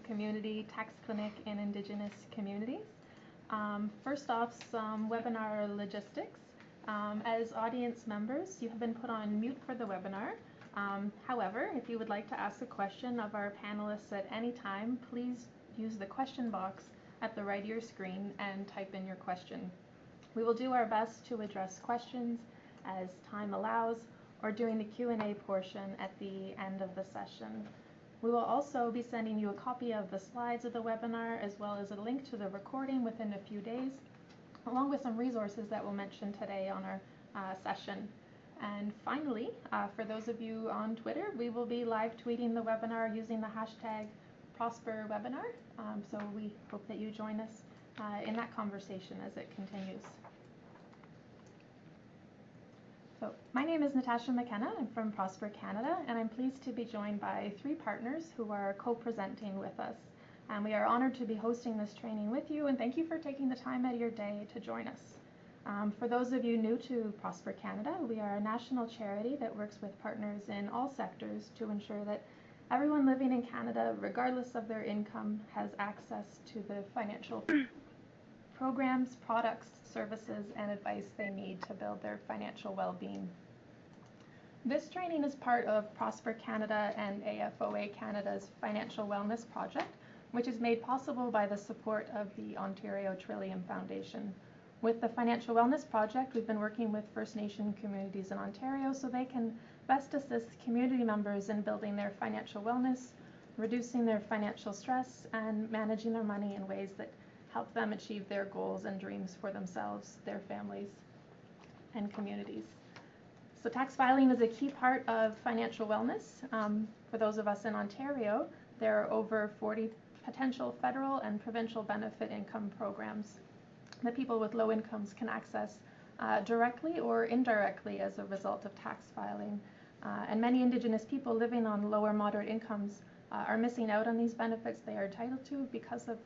Community Tax Clinic in Indigenous communities. First off, some webinar logistics. As audience members, you have been put on mute for the webinar. However, if you would like to ask a question of our panelists at any time, please use the question box at the right of your screen and type in your question. We will do our best to address questions as time allows or during the Q&A portion at the end of the session. We will also be sending you a copy of the slides of the webinar as well as a link to the recording within a few days, along with some resources that we'll mention today on our session. And finally, for those of you on Twitter, we will be live tweeting the webinar using the hashtag #ProsperWebinar. So we hope that you join us in that conversation as it continues. So my name is Natasha McKenna. I'm from Prosper Canada, and I'm pleased to be joined by three partners who are co-presenting with us. And we are honored to be hosting this training with you, and thank you for taking the time out of your day to join us. For those of you new to Prosper Canada, we are a national charity that works with partners in all sectors to ensure that everyone living in Canada, regardless of their income, has access to the financial programs, products, services, and advice they need to build their financial well-being. This training is part of Prosper Canada and AFOA Canada's Financial Wellness Project, which is made possible by the support of the Ontario Trillium Foundation. With the Financial Wellness Project, we've been working with First Nation communities in Ontario so they can best assist community members in building their financial wellness, reducing their financial stress, and managing their money in ways that help them achieve their goals and dreams for themselves, their families, and communities. So tax filing is a key part of financial wellness. For those of us in Ontario, there are over 40 potential federal and provincial benefit income programs that people with low incomes can access directly or indirectly as a result of tax filing. And many Indigenous people living on low or moderate incomes are missing out on these benefits they are entitled to because of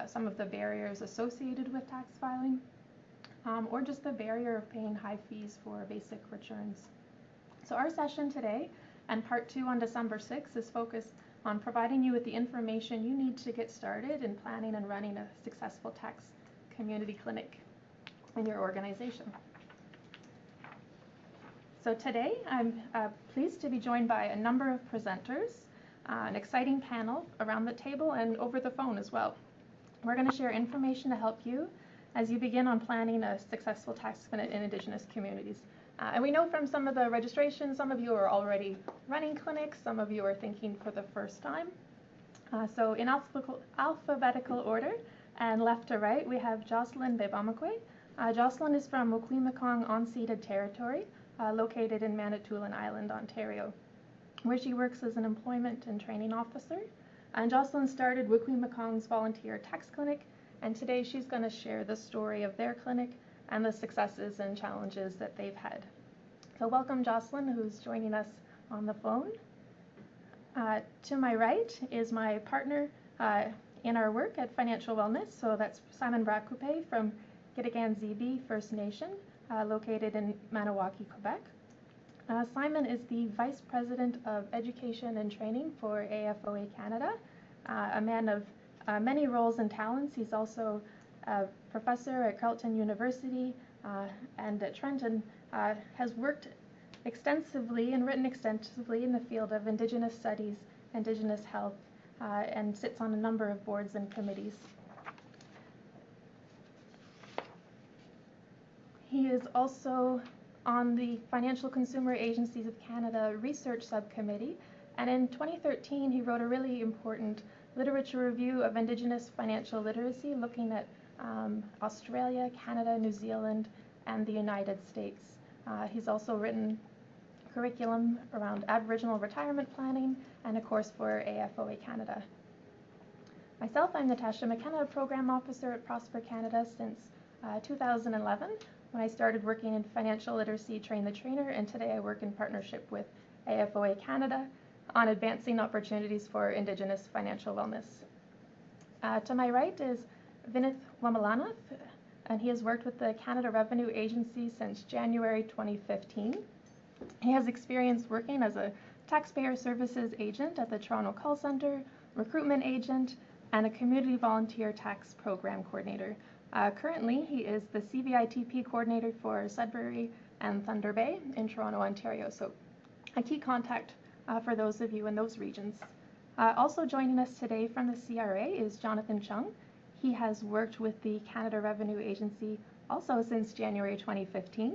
some of the barriers associated with tax filing, or just the barrier of paying high fees for basic returns. So our session today and part 2 on December 6th is focused on providing you with the information you need to get started in planning and running a successful tax community clinic in your organization. So today I'm pleased to be joined by a number of presenters, an exciting panel around the table and over the phone as well. We're going to share information to help you as you begin on planning a successful tax clinic in Indigenous communities. And we know from some of the registration, some of you are already running clinics, some of you are thinking for the first time. So in alphabetical order and left to right, we have Jocelyn Bebamikawe. Jocelyn is from Wikwemikong Unceeded territory, located in Manitoulin Island, Ontario, where she works as an employment and training officer. And Jocelyn started Wikwemikong's volunteer tax clinic, and today she's going to share the story of their clinic and the successes and challenges that they've had. So welcome Jocelyn, who's joining us on the phone. To my right is my partner in our work at Financial Wellness, so that's Simon Brascoupé from Gitigan-Zibi First Nation, located in Maniwaki, Quebec. Simon is the Vice President of Education and Training for AFOA Canada, a man of many roles and talents. He's also a professor at Carleton University and at Trenton, has worked extensively and written extensively in the field of Indigenous studies, Indigenous health, and sits on a number of boards and committees. He is also on the Financial Consumer Agencies of Canada Research Subcommittee, and in 2013 he wrote a really important literature review of Indigenous financial literacy looking at Australia, Canada, New Zealand, and the United States. He's also written curriculum around Aboriginal retirement planning and a course for AFOA Canada. Myself, I'm Natasha McKenna, Program Officer at Prosper Canada since 2011. When I started working in financial literacy, Train the Trainer, and today I work in partnership with AFOA Canada on advancing opportunities for Indigenous financial wellness. To my right is Vinoth Wimalanath, and he has worked with the Canada Revenue Agency since January 2015. He has experience working as a taxpayer services agent at the Toronto Call Centre, recruitment agent, and a community volunteer tax program coordinator. Currently, he is the CVITP coordinator for Sudbury and Thunder Bay in Toronto, Ontario, so a key contact for those of you in those regions. Also joining us today from the CRA is Jonathan Cheung. He has worked with the Canada Revenue Agency also since January 2015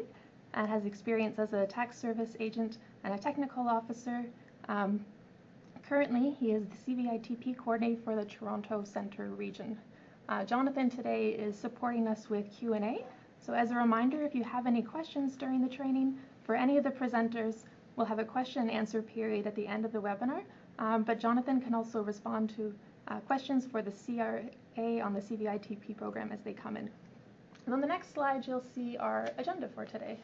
and has experience as a tax service agent and a technical officer. Currently, he is the CVITP coordinator for the Toronto Centre region. Jonathan today is supporting us with Q&A. So as a reminder, if you have any questions during the training for any of the presenters, we'll have a question and answer period at the end of the webinar. But Jonathan can also respond to questions for the CRA on the CVITP program as they come in. And on the next slide, you'll see our agenda for today.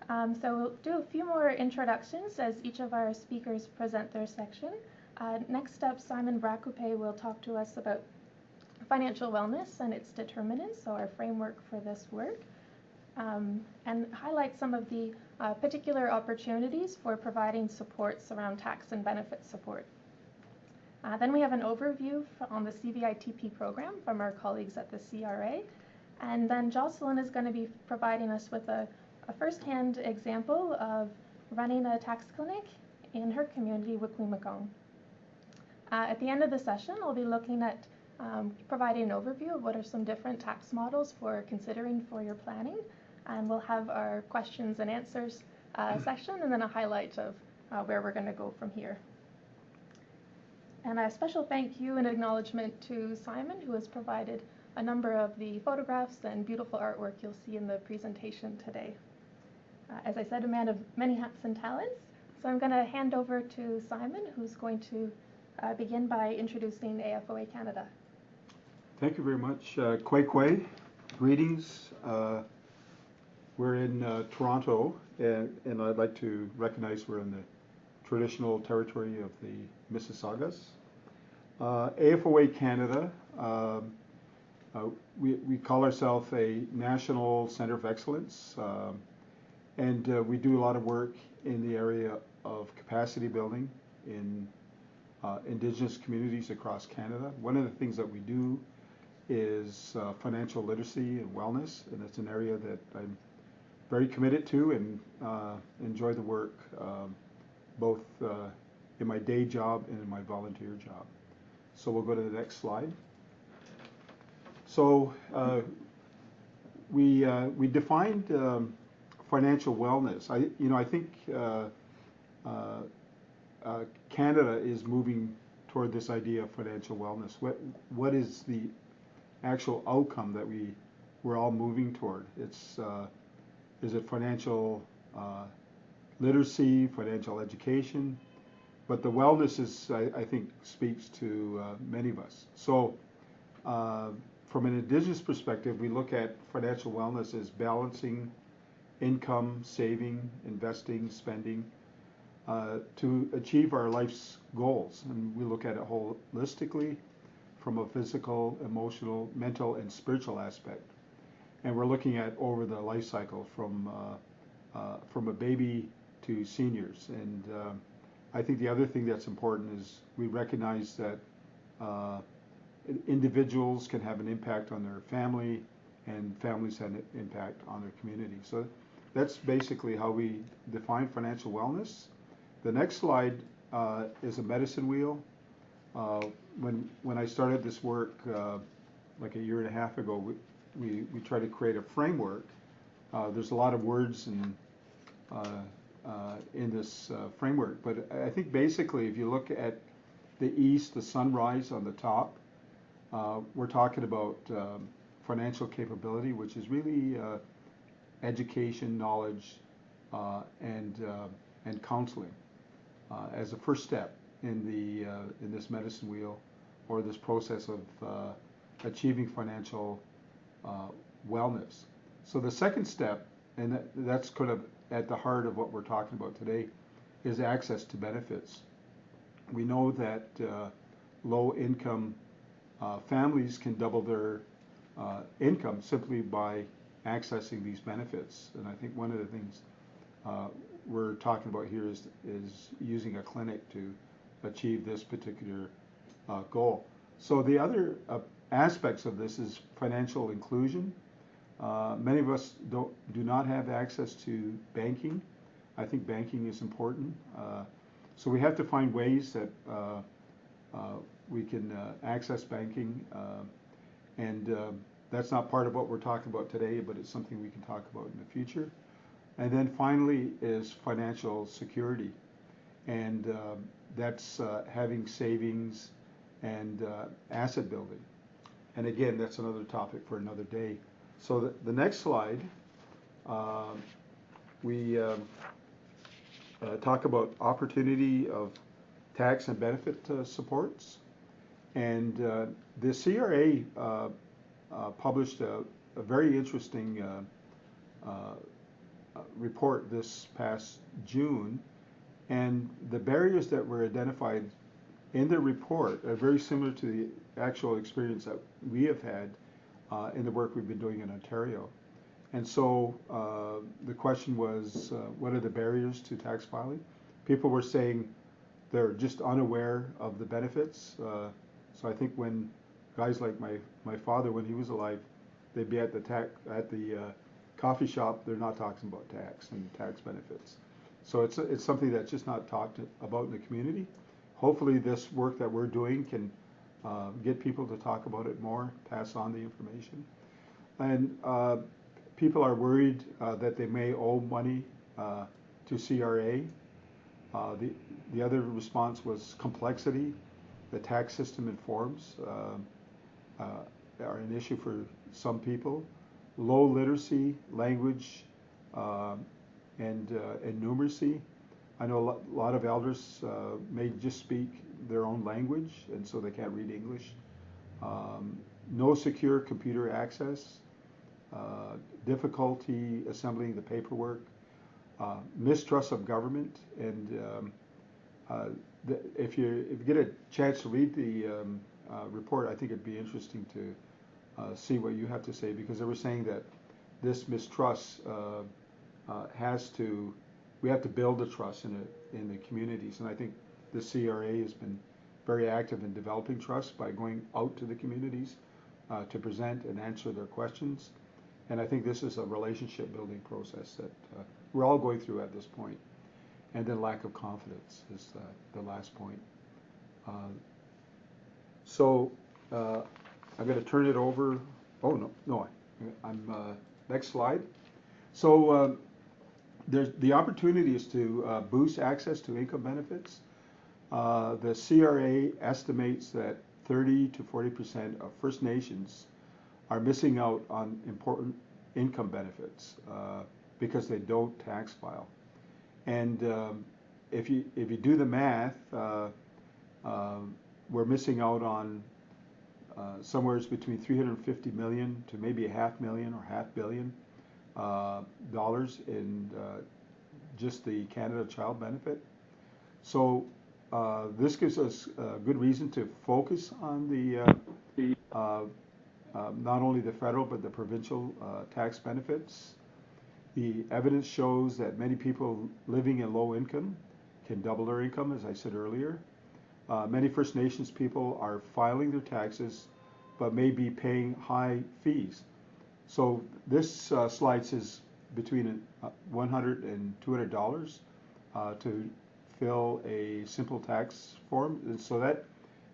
So we'll do a few more introductions as each of our speakers present their section. Next up, Simon Brascoupé will talk to us about financial wellness and its determinants, so our framework for this work, and highlight some of the particular opportunities for providing supports around tax and benefit support. Then we have an overview on the CVITP program from our colleagues at the CRA, and then Jocelyn is going to be providing us with a first-hand example of running a tax clinic in her community, Wikwemikong. At the end of the session, I'll be looking at providing an overview of what are some different tax models for considering for your planning, and we'll have our questions and answers section and then a highlight of where we're going to go from here. And a special thank you and acknowledgement to Simon, who has provided a number of the photographs and beautiful artwork you'll see in the presentation today. As I said, a man of many hats and talents, so I'm going to hand over to Simon, who's going to begin by introducing AFOA Canada. Thank you very much. Kwe, greetings. We're in Toronto, and I'd like to recognize we're in the traditional territory of the Mississaugas. AFOA Canada, we call ourselves a National Centre of Excellence, and we do a lot of work in the area of capacity building in Indigenous communities across Canada. One of the things that we do is financial literacy and wellness, and it's an area that I'm very committed to and enjoy the work both in my day job and in my volunteer job. So we'll go to the next slide. So we defined financial wellness. I think Canada is moving toward this idea of financial wellness. What is the actual outcome that we're all moving toward? Is it financial literacy, financial education? But the wellness is, I think, speaks to many of us. So from an Indigenous perspective, we look at financial wellness as balancing income, saving, investing, spending, to achieve our life's goals. And we look at it holistically from a physical, emotional, mental, and spiritual aspect. And we're looking at over the life cycle from a baby to seniors. And I think the other thing that's important is we recognize that individuals can have an impact on their family, and families have an impact on their community. So that's basically how we define financial wellness. The next slide is a medicine wheel. When I started this work like a year and a half ago, we tried to create a framework. There's a lot of words in this framework, but I think basically if you look at the east, the sunrise on the top, we're talking about financial capability, which is really education, knowledge, and counseling as a first step in this medicine wheel or this process of achieving financial wellness. So the second step, and that's kind of at the heart of what we're talking about today, is access to benefits. We know that low-income families can double their income simply by accessing these benefits. And I think one of the things we're talking about here is using a clinic to achieve this particular goal. So the other aspects of this is financial inclusion. Many of us do not have access to banking. I think banking is important. So we have to find ways that we can access banking, and that's not part of what we're talking about today, but it's something we can talk about in the future. And then finally is financial security, and that's having savings and asset building. And again, that's another topic for another day. So the next slide, we talk about opportunity of tax and benefit supports. And the CRA published a very interesting report this past June, and the barriers that were identified in the report are very similar to the actual experience that we have had in the work we've been doing in Ontario. And so the question was, what are the barriers to tax filing? People were saying they're just unaware of the benefits. So I think when guys like my father, when he was alive, they'd be at the coffee shop, they're not talking about tax and tax benefits. So it's something that's just not talked about in the community. Hopefully this work that we're doing can get people to talk about it more, pass on the information. And people are worried that they may owe money to CRA. The other response was complexity. The tax system and forms are an issue for some people. Low literacy, language, and numeracy. I know a lot of elders may just speak their own language, and so they can't read English. No secure computer access, difficulty assembling the paperwork, mistrust of government, and if you get a chance to read the report, I think it'd be interesting to see what you have to say, because they were saying that this mistrust we have to build a trust in the communities, and I think the CRA has been very active in developing trust by going out to the communities to present and answer their questions. And I think this is a relationship building process that we're all going through at this point. And then lack of confidence is the last point. So I'm going to turn it over. Oh, no, I'm next slide. So there's the opportunity is to boost access to income benefits. The CRA estimates that 30 to 40% of First Nations are missing out on important income benefits because they don't tax file. And if you do the math, we're missing out on somewhere between $350 million to maybe $500,000 or $500 million dollars in just the Canada Child Benefit. So this gives us a good reason to focus on the not only the federal but the provincial tax benefits. The evidence shows that many people living in low income can double their income, as I said earlier. Many First Nations people are filing their taxes but may be paying high fees. So this slide says between $100 and $200 to fill a simple tax form. And so that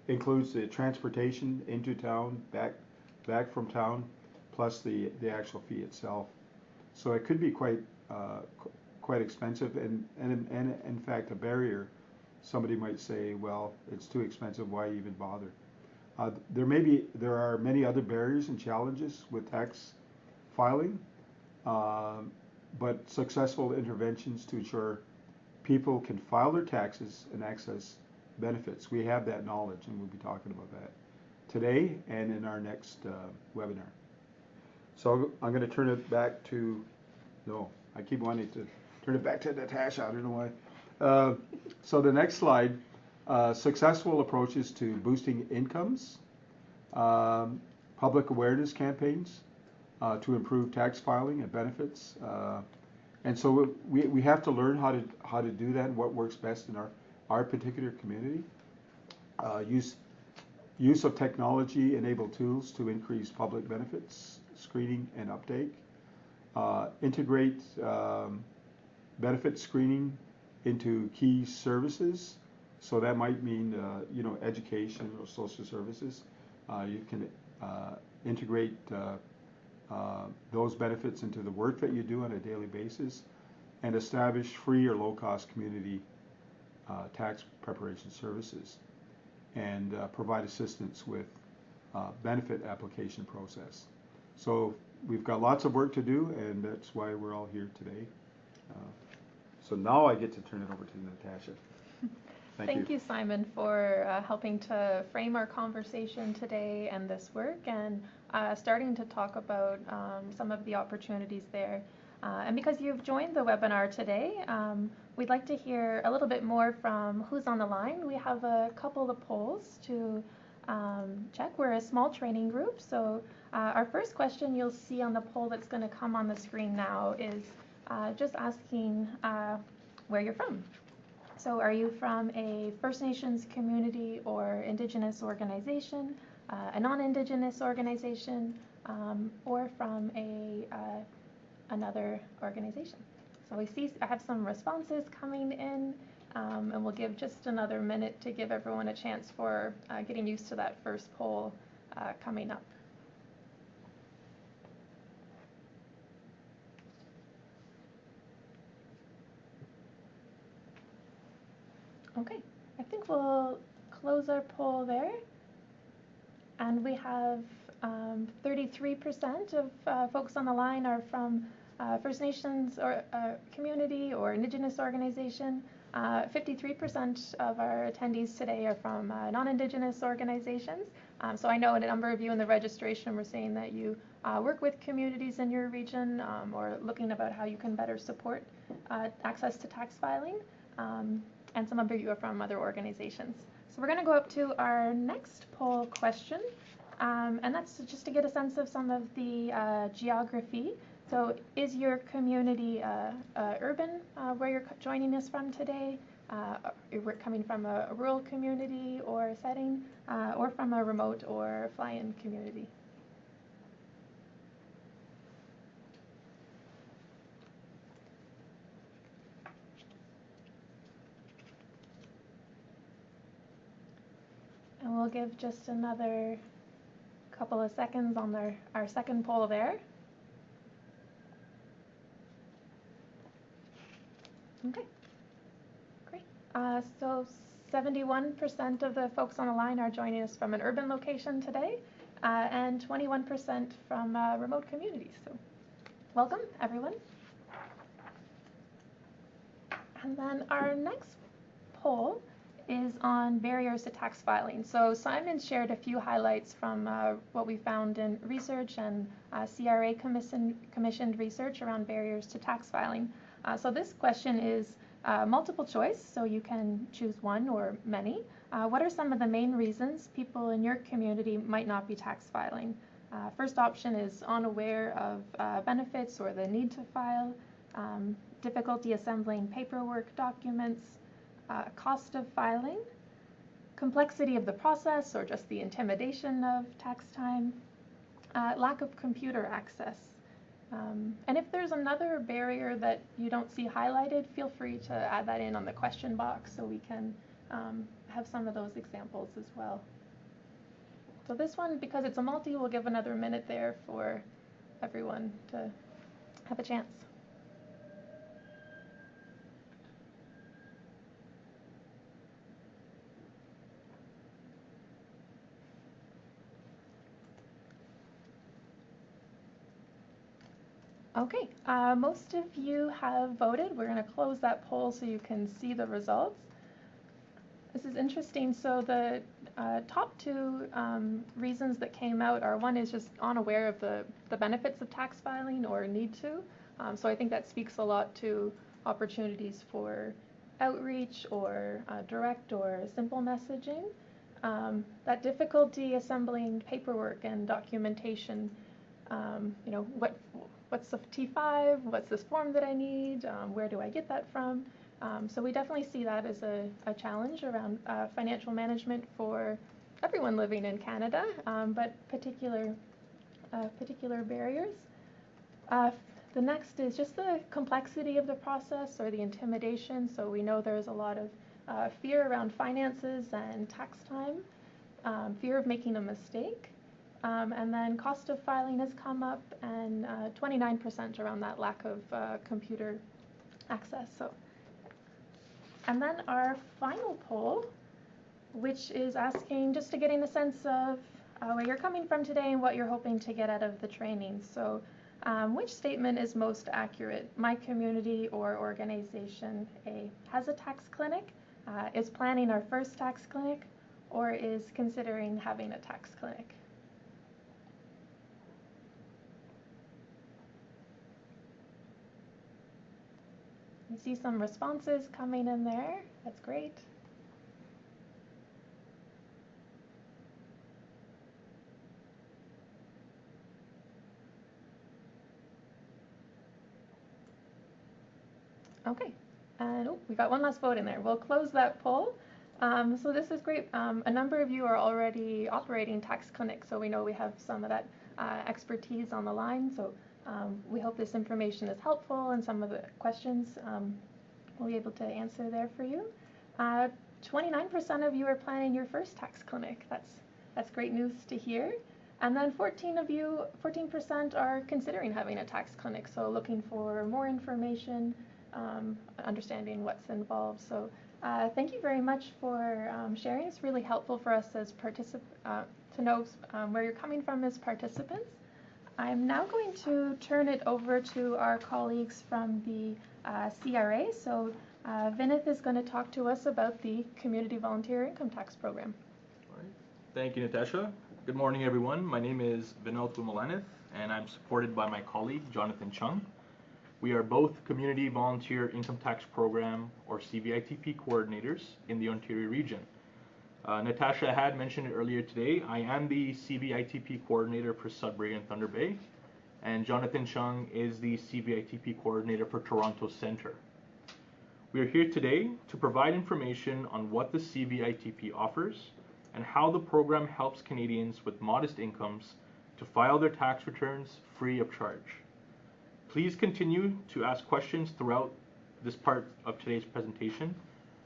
includes the transportation into town, back from town, plus the actual fee itself. So it could be quite expensive, and in fact a barrier. Somebody might say, well, it's too expensive, why even bother? There are many other barriers and challenges with tax filing, but successful interventions to ensure people can file their taxes and access benefits. We have that knowledge, and we'll be talking about that today and in our next webinar. So I'm going to turn it back to, I keep wanting to turn it back to Natasha, I don't know why. So the next slide, successful approaches to boosting incomes, public awareness campaigns to improve tax filing and benefits. And so we have to learn how to do that and what works best in our particular community. Use of technology-enabled tools to increase public benefits, screening and uptake. Integrate benefit screening into key services. So that might mean, education or social services. You can integrate those benefits into the work that you do on a daily basis, and establish free or low-cost community tax preparation services, and provide assistance with benefit application process. So we've got lots of work to do, and that's why we're all here today. So now I get to turn it over to Natasha. Thank you, Simon, for helping to frame our conversation today and this work, and starting to talk about some of the opportunities there. And because you've joined the webinar today, we'd like to hear a little bit more from who's on the line. We have a couple of polls to check. We're a small training group, so our first question you'll see on the poll that's going to come on the screen now is just asking where you're from. So are you from a First Nations community or Indigenous organization, a non-Indigenous organization, or from another organization? So we see I have some responses coming in, and we'll give just another minute to give everyone a chance for getting used to that first poll coming up. Okay, I think we'll close our poll there. And we have 33% of folks on the line are from First Nations or community or Indigenous organization. 53% of our attendees today are from non-Indigenous organizations. So I know a number of you in the registration were saying that you work with communities in your region, or looking about how you can better support access to tax filing. And some of you are from other organizations. So we're going to go up to our next poll question, and that's just to get a sense of some of the geography. So is your community urban, where you're joining us from today? You're coming from a rural community or setting, or from a remote or fly-in community? And we'll give just another couple of seconds on our second poll there. Okay, great. So 71% of the folks on the line are joining us from an urban location today, and 21% from remote communities. So welcome, everyone. And then our next poll is on barriers to tax filing. So Simon shared a few highlights from what we found in research and CRA commissioned research around barriers to tax filing. So this question is multiple choice, so you can choose one or many. What are some of the main reasons people in your community might not be tax filing? First option is unaware of benefits or the need to file, difficulty assembling paperwork documents, cost of filing, complexity of the process or just the intimidation of tax time, lack of computer access. And if there's another barrier that you don't see highlighted, feel free to add that in on the question box so we can have some of those examples as well. So this one, because it's a multi, we'll give another minute there for everyone to have a chance. Okay, most of you have voted. We're going to close that poll so you can see the results. This is interesting. So the top two reasons that came out are, one is just unaware of the benefits of tax filing or need to. So I think that speaks a lot to opportunities for outreach or direct or simple messaging. That difficulty assembling paperwork and documentation, what's the T5? What's this form that I need? Where do I get that from? So we definitely see that as a challenge around financial management for everyone living in Canada, but particular barriers. The next is just the complexity of the process or the intimidation. So we know there's a lot of fear around finances and tax time, fear of making a mistake, and then cost of filing has come up, and 29% around that lack of computer access. So, and then our final poll, which is asking just to getting a sense of where you're coming from today and what you're hoping to get out of the training. So which statement is most accurate? My community or organization A has a tax clinic, is planning our first tax clinic, or is considering having a tax clinic? You see some responses coming in there. That's great. Okay, and we got one last vote in there. We'll close that poll. So this is great. A number of you are already operating tax clinics, so we know we have some of that expertise on the line. So we hope this information is helpful, and some of the questions we'll be able to answer there for you. 29% of you are planning your first tax clinic. That's great news to hear. And then 14% are considering having a tax clinic, so looking for more information, understanding what's involved. So thank you very much for sharing. It's really helpful for us as to know where you're coming from as participants. I'm now going to turn it over to our colleagues from the CRA. So Vinoth is going to talk to us about the Community Volunteer Income Tax Program. All right. Thank you, Natasha. Good morning, everyone. My name is Vinoth Wimalanath, and I'm supported by my colleague, Jonathan Cheung. We are both Community Volunteer Income Tax Program, or CVITP, coordinators in the Ontario region. Natasha had mentioned it earlier today. I am the CVITP coordinator for Sudbury and Thunder Bay, and Jonathan Cheung is the CVITP coordinator for Toronto Centre. We are here today to provide information on what the CVITP offers and how the program helps Canadians with modest incomes to file their tax returns free of charge. Please continue to ask questions throughout this part of today's presentation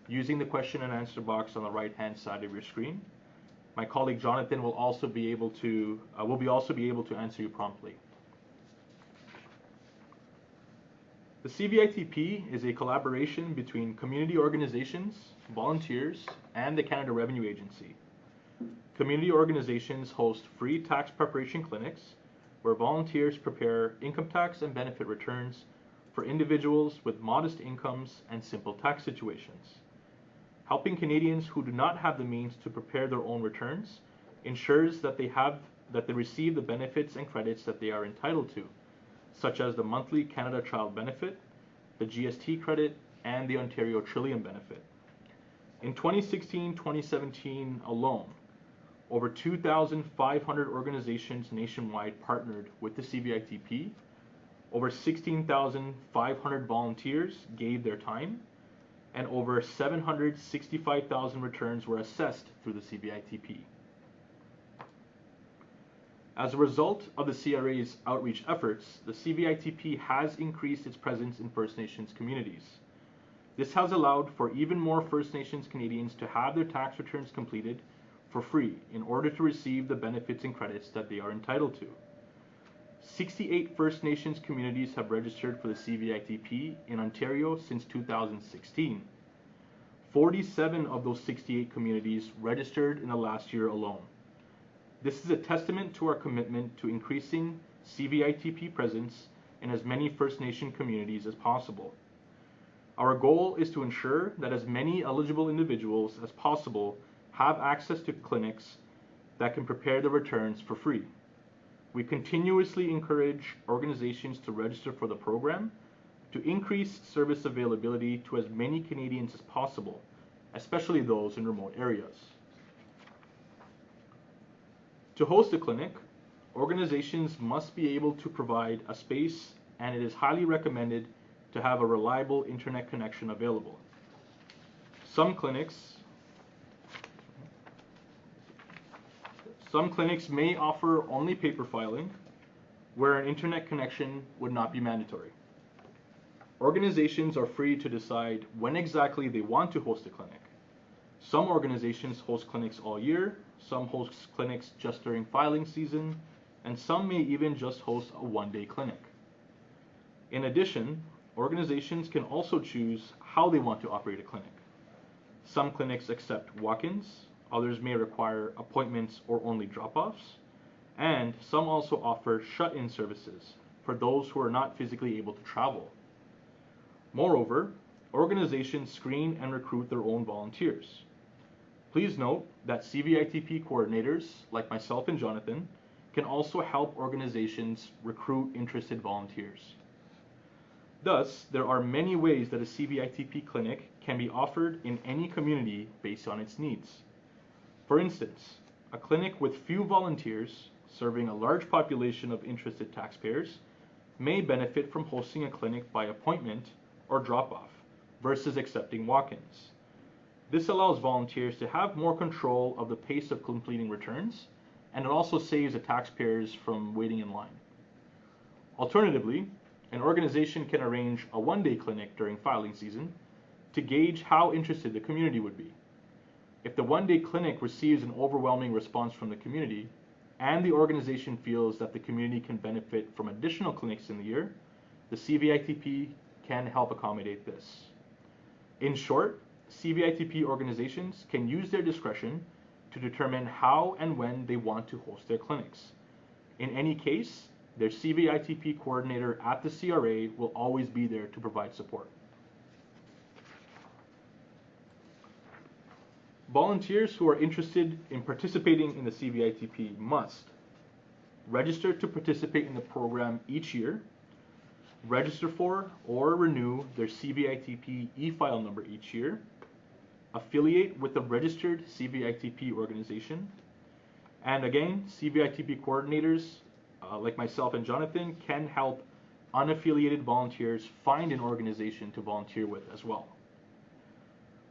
using the question and answer box on the right-hand side of your screen. My colleague Jonathan will also be able to answer you promptly. The CVITP is a collaboration between community organizations, volunteers, and the Canada Revenue Agency. Community organizations host free tax preparation clinics where volunteers prepare income tax and benefit returns for individuals with modest incomes and simple tax situations. Helping Canadians who do not have the means to prepare their own returns ensures that they receive the benefits and credits that they are entitled to, such as the monthly Canada Child Benefit, the GST credit, and the Ontario Trillium Benefit. In 2016-2017 alone, over 2,500 organizations nationwide partnered with the CVITP. Over 16,500 volunteers gave their time, and over 765,000 returns were assessed through the CVITP. As a result of the CRA's outreach efforts, the CVITP has increased its presence in First Nations communities. This has allowed for even more First Nations Canadians to have their tax returns completed for free in order to receive the benefits and credits that they are entitled to. 68 First Nations communities have registered for the CVITP in Ontario since 2016. 47 of those 68 communities registered in the last year alone. This is a testament to our commitment to increasing CVITP presence in as many First Nation communities as possible. Our goal is to ensure that as many eligible individuals as possible have access to clinics that can prepare their returns for free. We continuously encourage organizations to register for the program to increase service availability to as many Canadians as possible, especially those in remote areas. To host a clinic, organizations must be able to provide a space, and it is highly recommended to have a reliable internet connection available. Some clinics may offer only paper filing, where an internet connection would not be mandatory. Organizations are free to decide when exactly they want to host a clinic. Some organizations host clinics all year, some host clinics just during filing season, and some may even just host a one-day clinic. In addition, organizations can also choose how they want to operate a clinic. Some clinics accept walk-ins, others may require appointments or only drop-offs, and some also offer shut-in services for those who are not physically able to travel. Moreover, organizations screen and recruit their own volunteers. Please note that CVITP coordinators, like myself and Jonathan, can also help organizations recruit interested volunteers. Thus, there are many ways that a CVITP clinic can be offered in any community based on its needs. For instance, a clinic with few volunteers serving a large population of interested taxpayers may benefit from hosting a clinic by appointment or drop-off versus accepting walk-ins. This allows volunteers to have more control of the pace of completing returns, and it also saves the taxpayers from waiting in line. Alternatively, an organization can arrange a one-day clinic during filing season to gauge how interested the community would be. If the one-day clinic receives an overwhelming response from the community, and the organization feels that the community can benefit from additional clinics in the year, the CVITP can help accommodate this. In short, CVITP organizations can use their discretion to determine how and when they want to host their clinics. In any case, their CVITP coordinator at the CRA will always be there to provide support. Volunteers who are interested in participating in the CVITP must register to participate in the program each year, register for or renew their CVITP e-file number each year, affiliate with a registered CVITP organization, and again, CVITP coordinators like myself and Jonathan can help unaffiliated volunteers find an organization to volunteer with as well.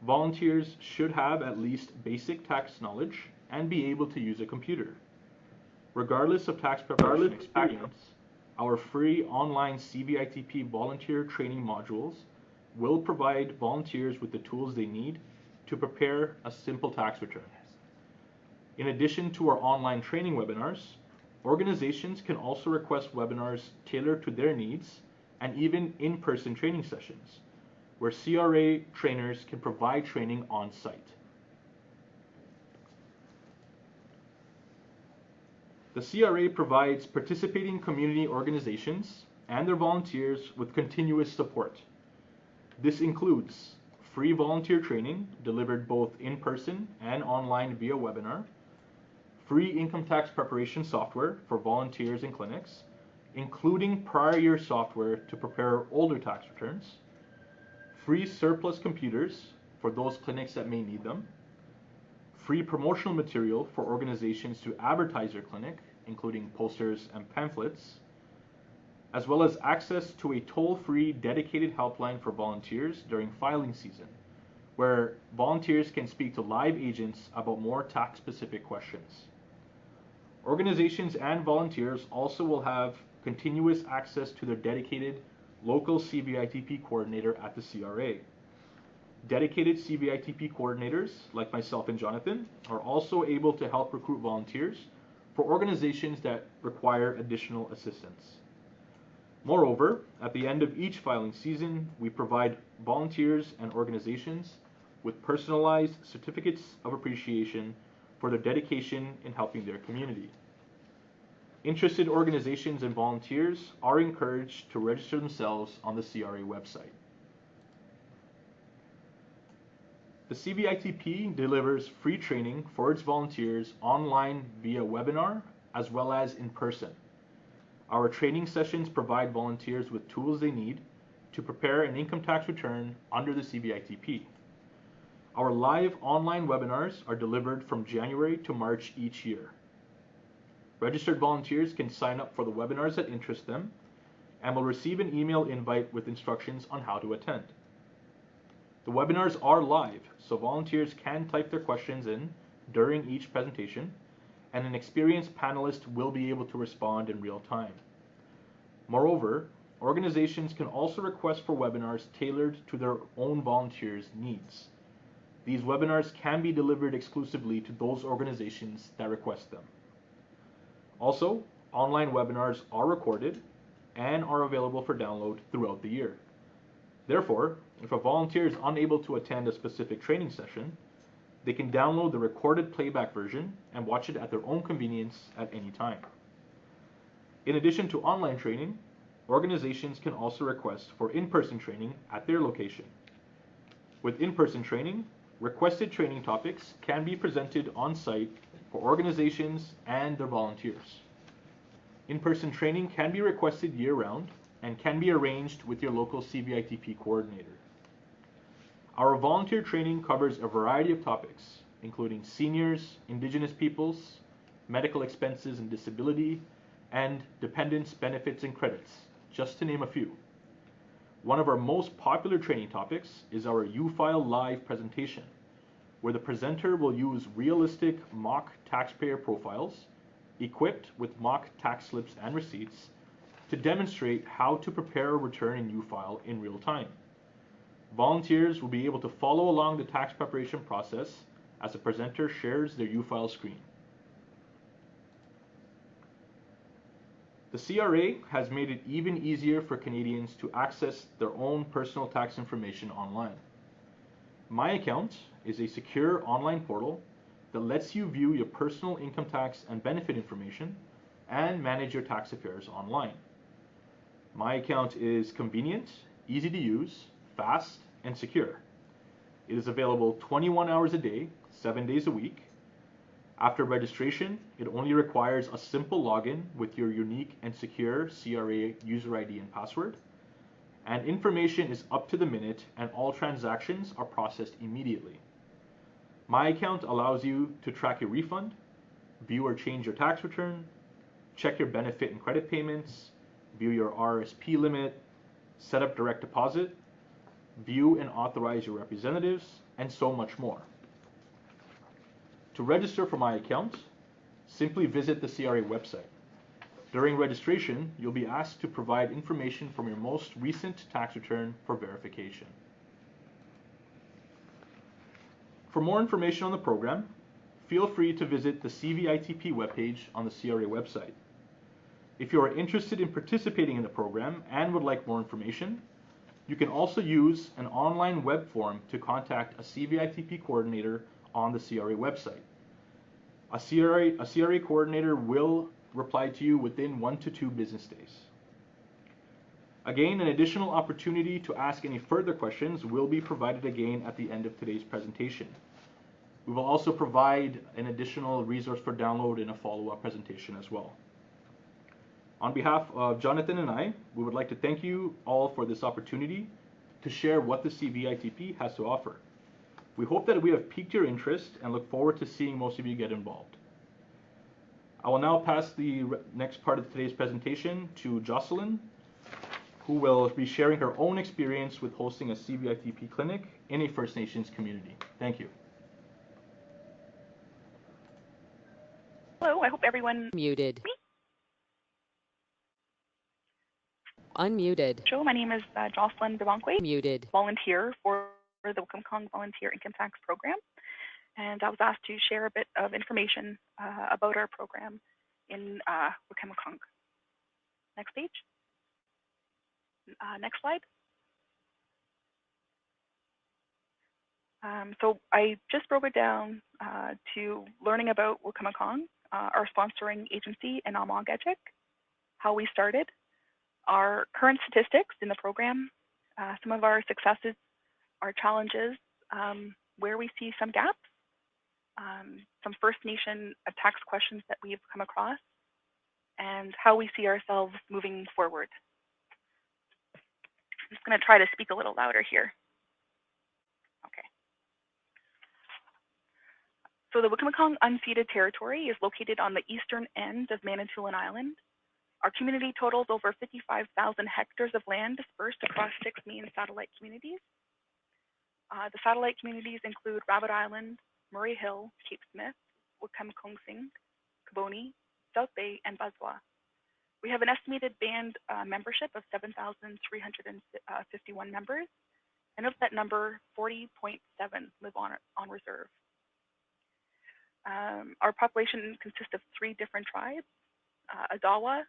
Volunteers should have at least basic tax knowledge and be able to use a computer. Regardless of tax preparation experience, our free online CVITP volunteer training modules will provide volunteers with the tools they need to prepare a simple tax return. In addition to our online training webinars, organizations can also request webinars tailored to their needs and even in-person training sessions, where CRA trainers can provide training on site. The CRA provides participating community organizations and their volunteers with continuous support. This includes free volunteer training delivered both in person and online via webinar, free income tax preparation software for volunteers and clinics, including prior year software to prepare older tax returns, free surplus computers for those clinics that may need them, free promotional material for organizations to advertise their clinic, including posters and pamphlets, as well as access to a toll-free dedicated helpline for volunteers during filing season, where volunteers can speak to live agents about more tax-specific questions. Organizations and volunteers also will have continuous access to their dedicated local CVITP coordinator at the CRA. Dedicated CVITP coordinators, like myself and Jonathan, are also able to help recruit volunteers for organizations that require additional assistance. Moreover, at the end of each filing season, we provide volunteers and organizations with personalized certificates of appreciation for their dedication in helping their community. Interested organizations and volunteers are encouraged to register themselves on the CRA website. The CVITP delivers free training for its volunteers online via webinar as well as in person. Our training sessions provide volunteers with tools they need to prepare an income tax return under the CVITP. Our live online webinars are delivered from January to March each year. Registered volunteers can sign up for the webinars that interest them, and will receive an email invite with instructions on how to attend. The webinars are live, so volunteers can type their questions in during each presentation, and an experienced panelist will be able to respond in real time. Moreover, organizations can also request for webinars tailored to their own volunteers' needs. These webinars can be delivered exclusively to those organizations that request them. Also, online webinars are recorded and are available for download throughout the year. Therefore, if a volunteer is unable to attend a specific training session, they can download the recorded playback version and watch it at their own convenience at any time. In addition to online training, organizations can also request for in-person training at their location. With in-person training, requested training topics can be presented on site for organizations and their volunteers. In-person training can be requested year-round and can be arranged with your local CVITP coordinator. Our volunteer training covers a variety of topics, including seniors, Indigenous peoples, medical expenses and disability, and dependents, benefits, and credits, just to name a few. One of our most popular training topics is our U-File Live presentation, where the presenter will use realistic mock taxpayer profiles equipped with mock tax slips and receipts to demonstrate how to prepare a return in U-File in real time. Volunteers will be able to follow along the tax preparation process as the presenter shares their U-File screen. The CRA has made it even easier for Canadians to access their own personal tax information online. My Account is a secure online portal that lets you view your personal income tax and benefit information and manage your tax affairs online. My Account is convenient, easy to use, fast, and secure. It is available 21 hours a day, 7 days a week. After registration, it only requires a simple login with your unique and secure CRA user ID and password. And information is up to the minute and all transactions are processed immediately. My Account allows you to track your refund, view or change your tax return, check your benefit and credit payments, view your RSP limit, set up direct deposit, view and authorize your representatives, and so much more. To register for My Account, simply visit the CRA website. During registration, you'll be asked to provide information from your most recent tax return for verification. For more information on the program, feel free to visit the CVITP webpage on the CRA website. If you are interested in participating in the program and would like more information, you can also use an online web form to contact a CVITP coordinator on the CRA website. A CRA coordinator will reply to you within 1 to 2 business days. Again, an additional opportunity to ask any further questions will be provided again at the end of today's presentation. We will also provide an additional resource for download in a follow-up presentation as well. On behalf of Jonathan and I, we would like to thank you all for this opportunity to share what the CVITP has to offer. We hope that we have piqued your interest and look forward to seeing most of you get involved. I will now pass the next part of today's presentation to Jocelyn, who will be sharing her own experience with hosting a CVITP clinic in a First Nations community. Thank you. Hello, I hope everyone Muted. Me? Unmuted. Show. My name is Jocelyn Bebamikawe, Muted. volunteer for the Wikwemikong Volunteer Income Tax Program, and I was asked to share a bit of information about our program in Wikwemikong. Next page. Next slide. So I just broke it down to learning about Wikwemikong, our sponsoring agency in Amagajik, how we started, our current statistics in the program, some of our successes, our challenges, where we see some gaps, some First Nation tax questions that we've come across, and how we see ourselves moving forward. I'm just going to try to speak a little louder here. Okay. So the Wikwemikong unceded territory is located on the eastern end of Manitoulin Island. Our community totals over 55,000 hectares of land dispersed across 6 main satellite communities. The satellite communities include Rabbit Island, Murray Hill, Cape Smith, Wikwemikong, Kaboni, South Bay, and Buzwa. We have an estimated band membership of 7,351 members, and of that number, 40.7 live on reserve. Our population consists of 3 different tribes, Adawa,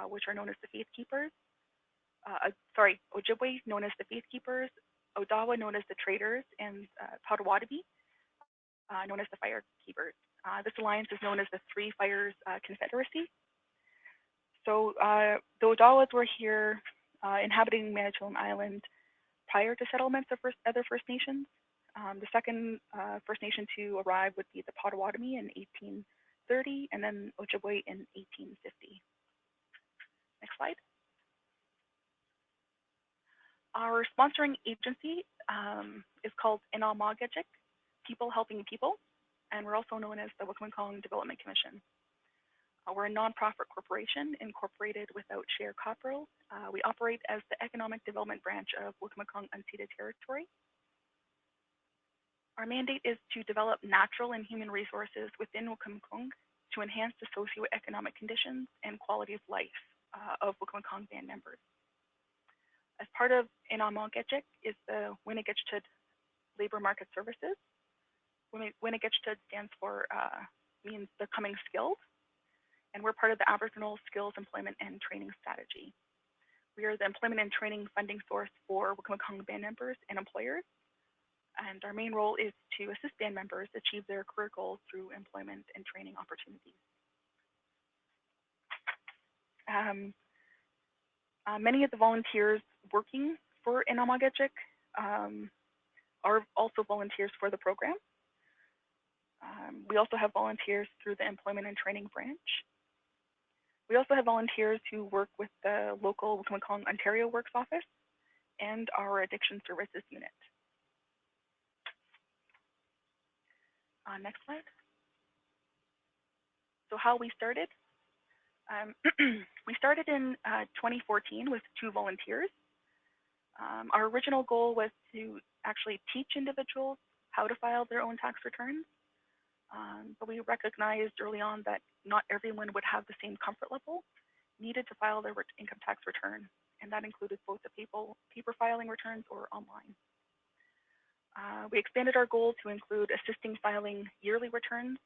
which are known as the Faith Keepers, Ojibwe, known as the Faith Keepers, Odawa, known as the Traders, and Potawatomi, known as the Fire Keepers. This alliance is known as the Three Fires Confederacy. So the Odawas were here inhabiting Manitoulin Island prior to settlements of other First Nations. The second First Nation to arrive would be the Potawatomi in 1830, and then Ojibwe in 1850. Next slide. Our sponsoring agency is called Inalmagajik, People Helping People, and we're also known as the Wikwemikong Development Commission. We're a nonprofit corporation incorporated without share capital. We operate as the economic development branch of Wikwemikong Unceded Territory. Our mandate is to develop natural and human resources within Wikwemikong to enhance the socioeconomic conditions and quality of life of Wikwemikong band members. As part of Inalmagajik is the Winnigitchtud Labor Market Services. Winnigitchtud stands for, means becoming skilled, and we're part of the Aboriginal Skills Employment and Training Strategy. We are the employment and training funding source for Wikwemikong band members and employers, and our main role is to assist band members achieve their career goals through employment and training opportunities. Many of the volunteers working for Inalmagajik are also volunteers for the program. We also have volunteers through the Employment and Training branch. We also have volunteers who work with the local Wikwemikong Ontario Works office and our Addiction Services unit. Next slide. So how we started. We started in 2014 with 2 volunteers. Our original goal was to actually teach individuals how to file their own tax returns. But we recognized early on that not everyone would have the same comfort level needed to file their income tax return, and that included both the paper filing returns or online. We expanded our goal to include assisting filing yearly returns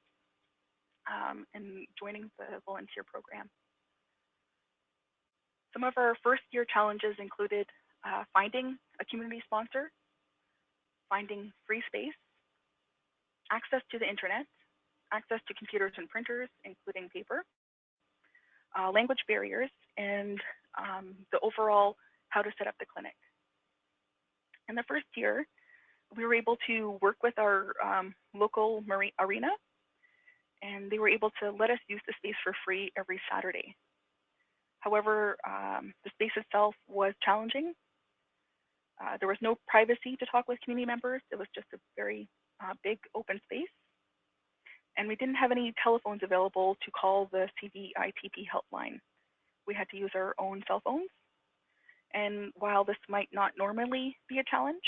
and joining the volunteer program. Some of our first year challenges included finding a community sponsor, finding free space, access to the internet, access to computers and printers, including paper, language barriers, and the overall how to set up the clinic. In the first year, we were able to work with our local arena, and they were able to let us use the space for free every Saturday. However, the space itself was challenging. There was no privacy to talk with community members. It was just a very big open space. And we didn't have any telephones available to call the CVITP helpline. We had to use our own cell phones. And while this might not normally be a challenge,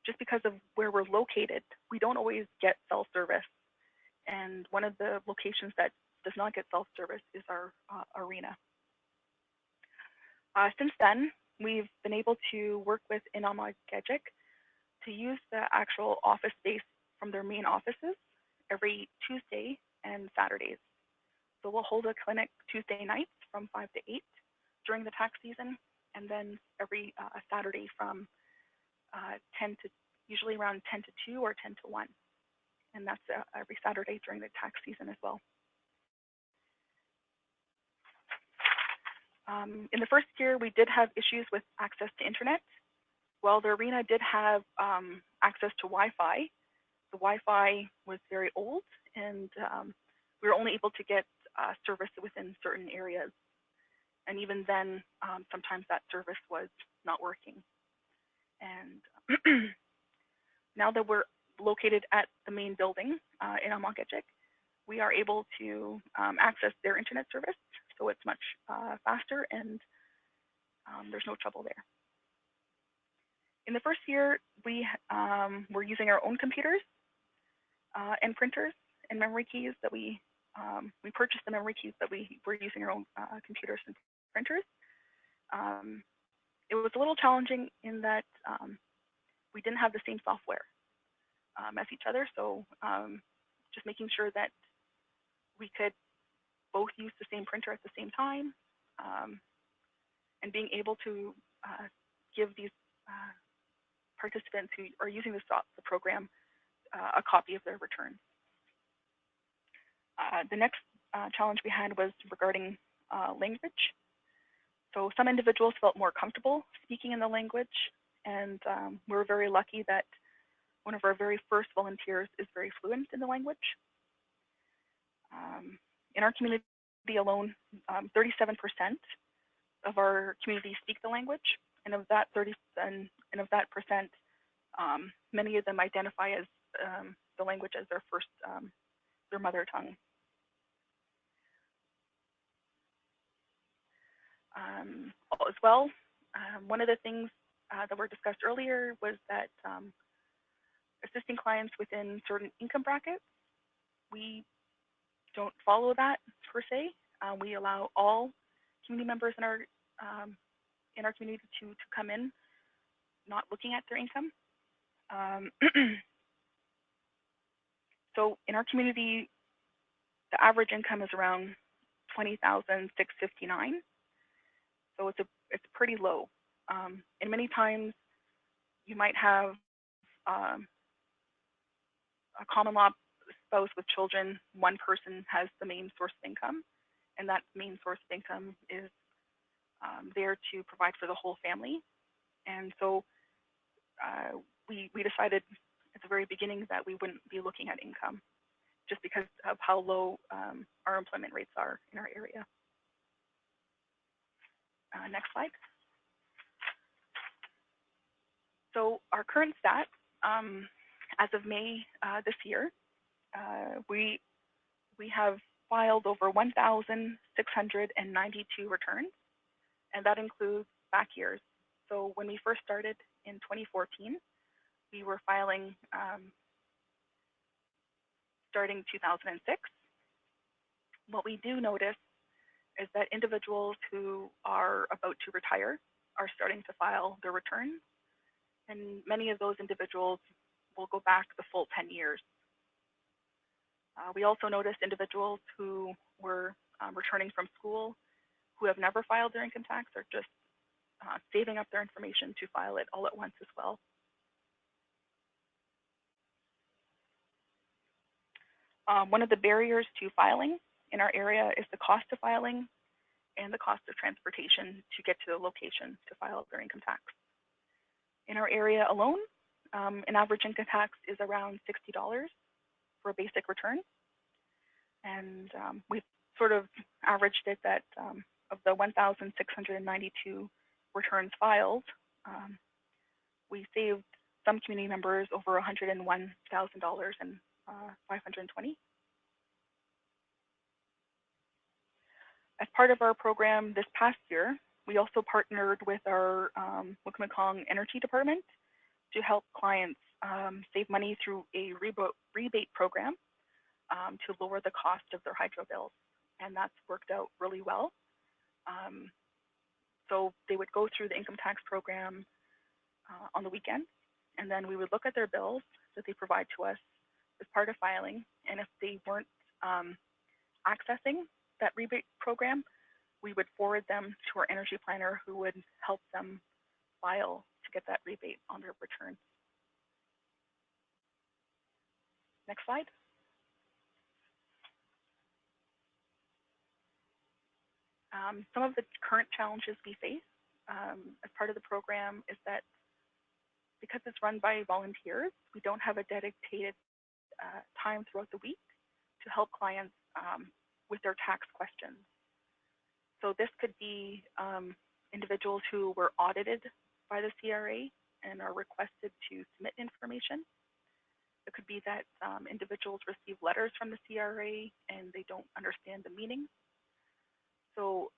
just because of where we're located, we don't always get cell service. And one of the locations that does not get cell service is our arena. Since then, we've been able to work with Inalmagajik to use the actual office space from their main offices every Tuesday and Saturdays. So we'll hold a clinic Tuesday nights from 5 to 8 during the tax season, and then every Saturday from 10 to, usually around 10 to 2 or 10 to 1. And that's every Saturday during the tax season as well. In the first year, we did have issues with access to internet. While the arena did have access to Wi-Fi, the Wi-Fi was very old, and we were only able to get service within certain areas. And even then, sometimes that service was not working. And now that we're located at the main building in Inalmagajik, we are able to access their internet service so it's much faster and there's no trouble there. In the first year, we were using our own computers and printers and memory keys that we purchased the memory keys that we were using our own computers and printers. It was a little challenging in that we didn't have the same software as each other, so just making sure that we could both use the same printer at the same time, and being able to give these participants who are using the program a copy of their return. The next challenge we had was regarding language. So some individuals felt more comfortable speaking in the language, and we were very lucky that one of our very first volunteers is very fluent in the language. In our community alone, 37% of our community speak the language, and of that percent, many of them identify as the language as their mother tongue. As well, one of the things that were discussed earlier was that assisting clients within certain income brackets, we don't follow that per se. We allow all community members in our community to come in, not looking at their income. So in our community, the average income is around $20,659. So it's pretty low. And many times you might have a common law spouse with children. One person has the main source of income, and that main source of income is there to provide for the whole family. And so we decided at the very beginning that we wouldn't be looking at income just because of how low our employment rates are in our area. Next slide. So our current stats, as of May this year, we have filed over 1,692 returns, and that includes back years. So when we first started in 2014, we were filing starting 2006. What we do notice is that individuals who are about to retire are starting to file their returns, and many of those individuals will go back the full 10 years. We also noticed individuals who were returning from school who have never filed their income tax are just saving up their information to file it all at once as well. One of the barriers to filing in our area is the cost of filing and the cost of transportation to get to the location to file their income tax. In our area alone, an average income tax is around $60 for a basic return. And we've sort of averaged it that of the 1,692 returns filed, we saved some community members over $101,000 and $520. As part of our program this past year, we also partnered with our Wikwemikong Energy Department to help clients save money through a rebate program to lower the cost of their hydro bills, and that's worked out really well. So they would go through the income tax program on the weekend, and then we would look at their bills that they provide to us as part of filing, and if they weren't accessing that rebate program, we would forward them to our energy planner who would help them file to get that rebate on their return. Next slide. Some of the current challenges we face as part of the program is that because it's run by volunteers, we don't have a dedicated time throughout the week to help clients with their tax questions. So this could be individuals who were audited by the CRA and are requested to submit information. It could be that individuals receive letters from the CRA and they don't understand the meaning. So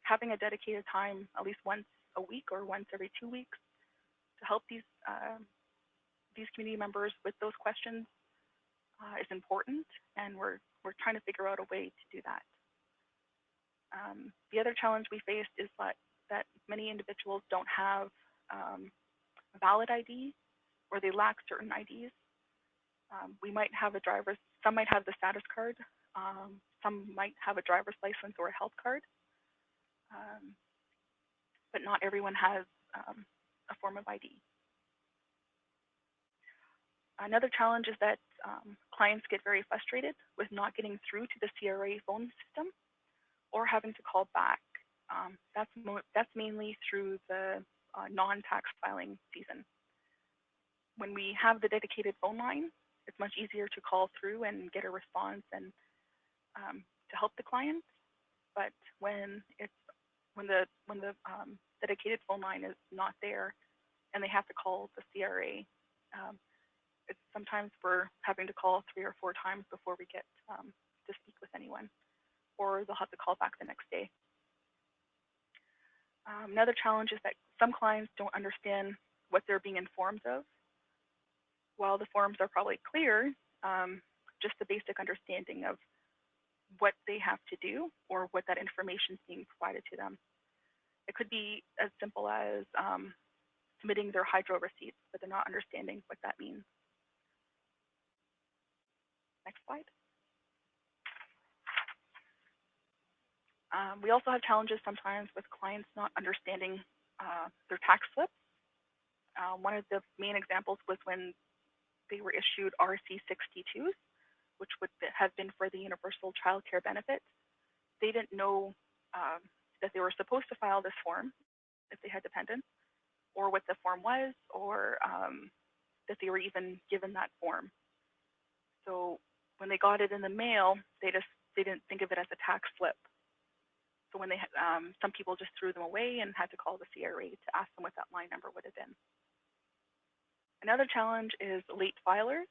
having a dedicated time at least once a week or once every 2 weeks to help these community members with those questions is important, and we're trying to figure out a way to do that. The other challenge we faced is that many individuals don't have a valid ID, or they lack certain IDs. We might have some might have the status card, some might have a driver's license or a health card, but not everyone has a form of ID. Another challenge is that clients get very frustrated with not getting through to the CRA phone system or having to call back. That's mainly through the non-tax filing season. When we have the dedicated phone line, it's much easier to call through and get a response and to help the client. But when the dedicated phone line is not there and they have to call the CRA, it's sometimes we're having to call 3 or 4 times before we get to speak with anyone, or they'll have to call back the next day. Another challenge is that some clients don't understand what they're being informed of. While the forms are probably clear, just the basic understanding of what they have to do or what that information is being provided to them. It could be as simple as submitting their hydro receipts, but they're not understanding what that means. Next slide. We also have challenges sometimes with clients not understanding their tax slips. One of the main examples was when they were issued RC-62s, which would have been for the universal child care benefit. They didn't know that they were supposed to file this form if they had dependents, or what the form was, or that they were even given that form. So when they got it in the mail, they didn't think of it as a tax slip. So when they some people just threw them away and had to call the CRA to ask them what that line number would have been. Another challenge is late filers.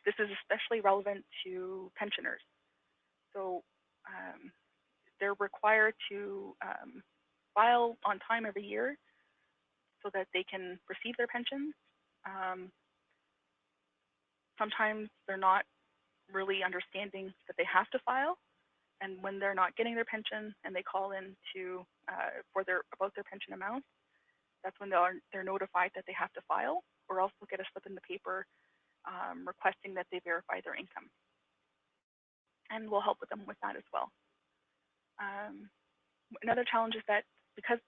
This is especially relevant to pensioners. So they're required to file on time every year so that they can receive their pensions. Sometimes they're not really understanding that they have to file, and when they're not getting their pension and they call in to about their pension amount, that's when they're notified that they have to file, or else they'll get a slip in the paper requesting that they verify their income. And we'll help with them with that as well. Another challenge is that because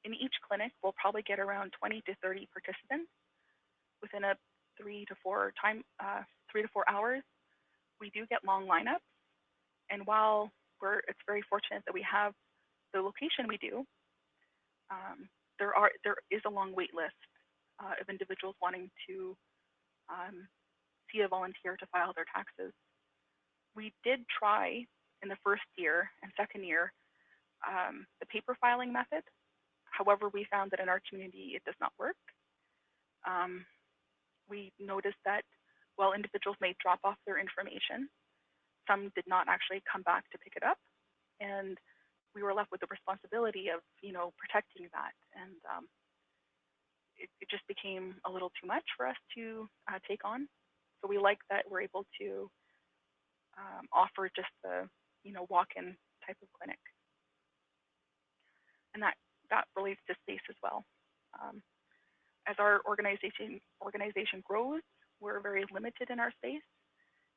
in each clinic, we'll probably get around 20 to 30 participants within a 3 to 4 hours. We do get long lineups, and while it's very fortunate that we have the location we do, there is a long wait list of individuals wanting to see a volunteer to file their taxes. We did try in the first year and second year the paper filing method. However, we found that in our community it does not work. We noticed that while individuals may drop off their information, some did not actually come back to pick it up, and we were left with the responsibility of, protecting that. And it just became a little too much for us to take on. So we like that we're able to offer just the, walk-in type of clinic. And that relates to space as well. As our organization grows, we're very limited in our space.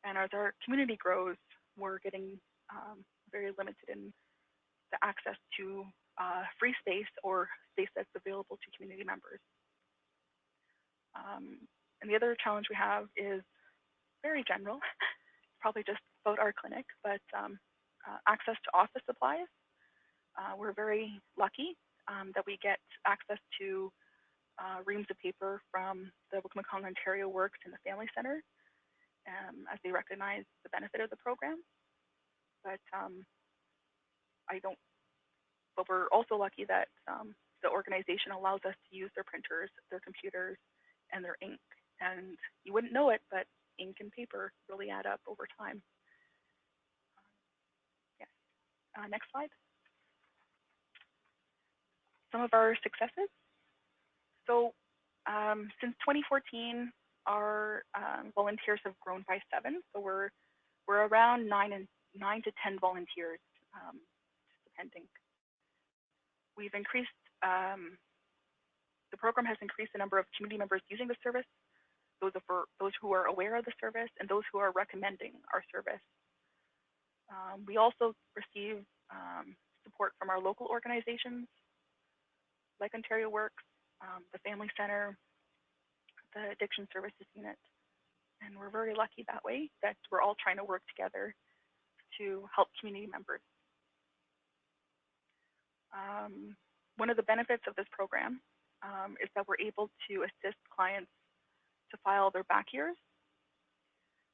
And as our community grows, we're getting very limited in the access to free space or space that's available to community members. And the other challenge we have is very general, probably just about our clinic, but access to office supplies. We're very lucky that we get access to reams of paper from the Wikwemikong Ontario Works and the Family Center, as they recognize the benefit of the program. But but we're also lucky that the organization allows us to use their printers, their computers, and their ink. And you wouldn't know it, but ink and paper really add up over time. Yes. Next slide. Some of our successes. So since 2014, our volunteers have grown by 7. So we're around 9 to 10 volunteers, depending. We've increased, the program has increased the number of community members using the service, those who are aware of the service, and those who are recommending our service. We also receive support from our local organizations, like Ontario Works, the Family Center, the Addiction Services Unit. And we're very lucky that way that we're all trying to work together to help community members. One of the benefits of this program is that we're able to assist clients to file their back years.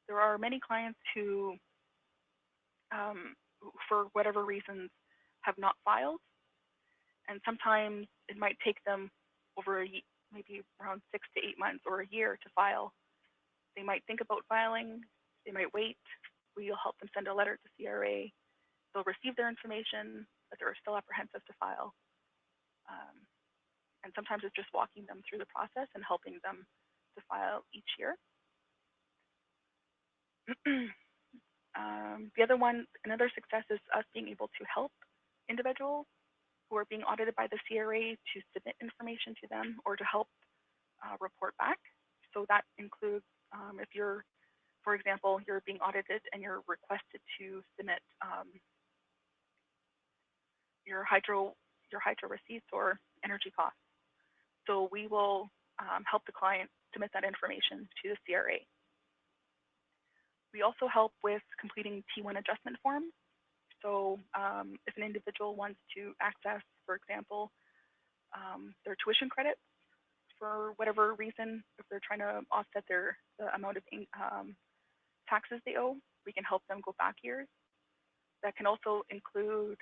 There are many clients who, for whatever reasons, have not filed. And sometimes it might take them over maybe around 6 to 8 months or a year to file. They might think about filing, they might wait. We'll help them send a letter to CRA. They'll receive their information, but they're still apprehensive to file. And sometimes it's just walking them through the process and helping them to file each year. Another success is us being able to help individuals who are being audited by the CRA to submit information to them or to help report back. So that includes if you're, for example, you're being audited and you're requested to submit your hydro receipts or energy costs. So we will help the client submit that information to the CRA. We also help with completing T1 adjustment forms. So if an individual wants to access, for example, their tuition credits for whatever reason, if they're trying to offset the amount of taxes they owe, we can help them go back years. That can also include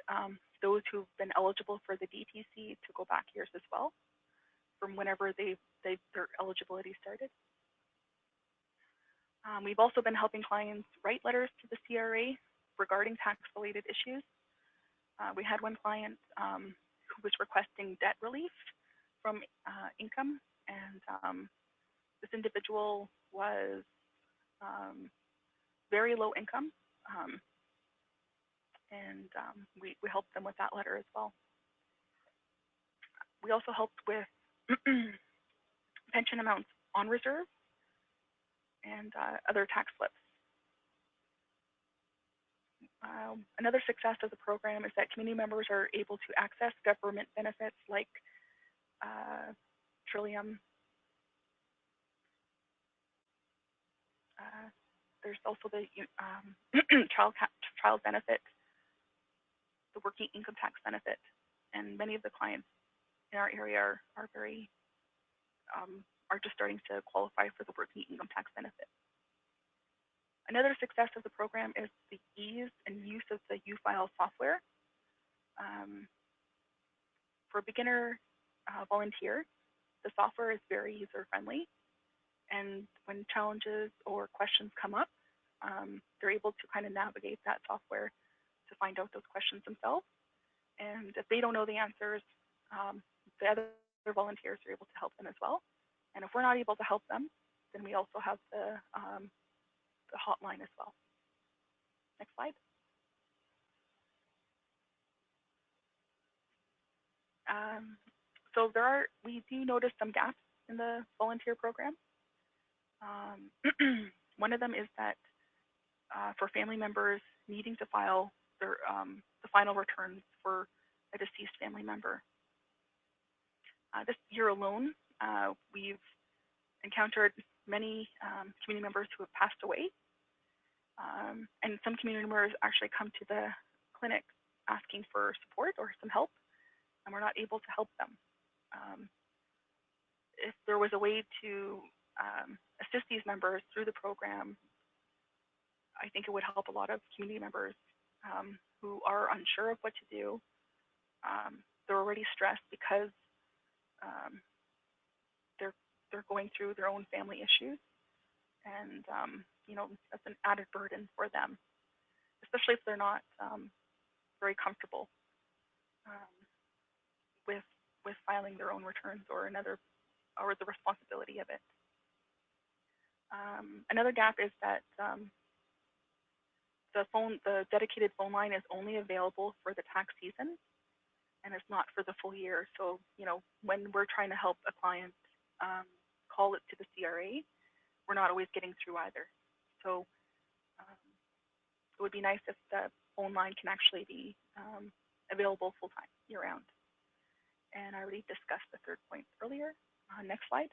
those who've been eligible for the DTC to go back years as well, from whenever their eligibility started. We've also been helping clients write letters to the CRA regarding tax-related issues. We had one client who was requesting debt relief from income, and this individual was very low income, and we helped them with that letter as well. We also helped with pension amounts on reserve and other tax slips. Another success of the program is that community members are able to access government benefits like Trillium. There's also the child benefit, the working income tax benefit, and many of the clients in our area are just starting to qualify for the working income tax benefit. Another success of the program is the ease and use of the U-File software. For a beginner volunteer, the software is very user-friendly, and when challenges or questions come up, they're able to kind of navigate that software to find out those questions themselves. And if they don't know the answers, the other volunteers are able to help them as well. And if we're not able to help them, then we also have the hotline as well. Next slide. So we do notice some gaps in the volunteer program. One of them is that for family members needing to file their the final returns for a deceased family member. This year alone, we've encountered many community members who have passed away. And some community members actually come to the clinic asking for support or some help, and we're not able to help them. If there was a way to assist these members through the program, I think it would help a lot of community members who are unsure of what to do. They're already stressed because they're going through their own family issues, and that's an added burden for them, especially if they're not very comfortable with filing their own returns or the responsibility of it. Another gap is that the dedicated phone line is only available for the tax season, and it's not for the full year. So when we're trying to help a client call it to the CRA, we're not always getting through either. So it would be nice if the phone line can actually be available full-time, year-round. And I already discussed the third point earlier. Next slide.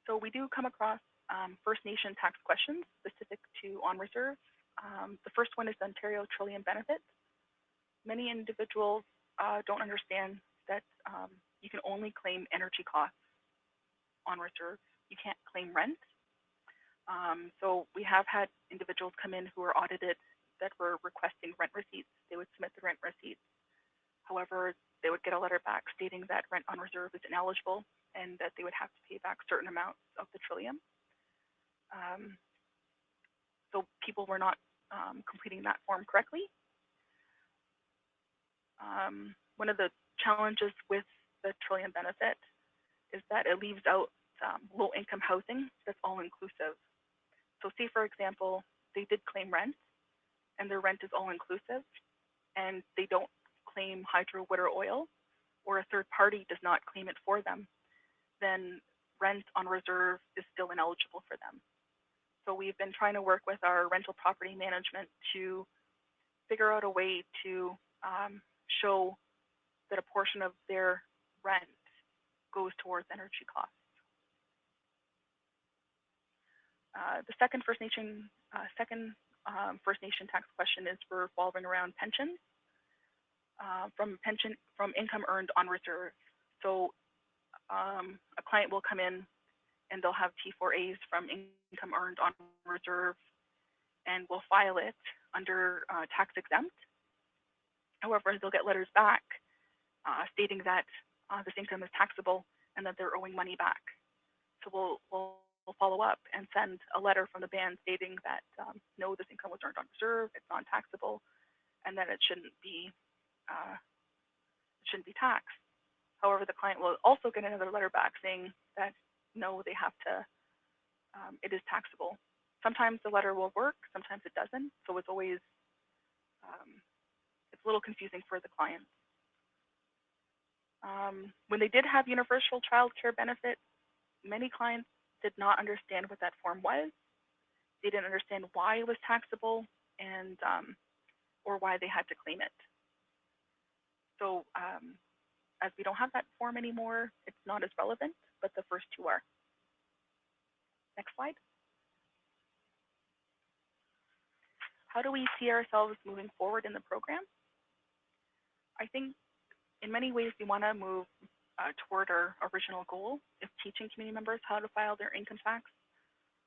So we do come across First Nation tax questions specific to on reserve. The first one is the Ontario Trillium benefit. Many individuals don't understand that you can only claim energy costs on reserve. You can't claim rent. So we have had individuals come in who were audited that were requesting rent receipts. They would submit the rent receipts. However, they would get a letter back stating that rent on reserve is ineligible and that they would have to pay back certain amounts of the trillium. So people were not completing that form correctly. One of the challenges with the trillium benefit is that it leaves out low-income housing that's all-inclusive. So say, for example, they did claim rent, and their rent is all-inclusive, and they don't claim hydro, wood, or oil, or a third party does not claim it for them, then rent on reserve is still ineligible for them. So we've been trying to work with our rental property management to figure out a way to show that a portion of their rent goes towards energy costs. The second First Nation tax question is revolving around pensions from income earned on reserve. So a client will come in and they'll have T4As from income earned on reserve, and we'll file it under tax exempt. However, they'll get letters back stating that this income is taxable and that they're owing money back. So we'll follow up and send a letter from the band stating that no, this income was earned on reserve, it's non-taxable, and that it shouldn't be taxed. However, the client will also get another letter back saying that no, they have to, it is taxable. Sometimes the letter will work, sometimes it doesn't. So it's always, it's a little confusing for the client. When they did have universal child care benefit, many clients did not understand what that form was. They didn't understand why it was taxable and or why they had to claim it. So as we don't have that form anymore, it's not as relevant, but the first two are. Next slide. How do we see ourselves moving forward in the program? I think in many ways we want to move toward our original goal of teaching community members how to file their income tax,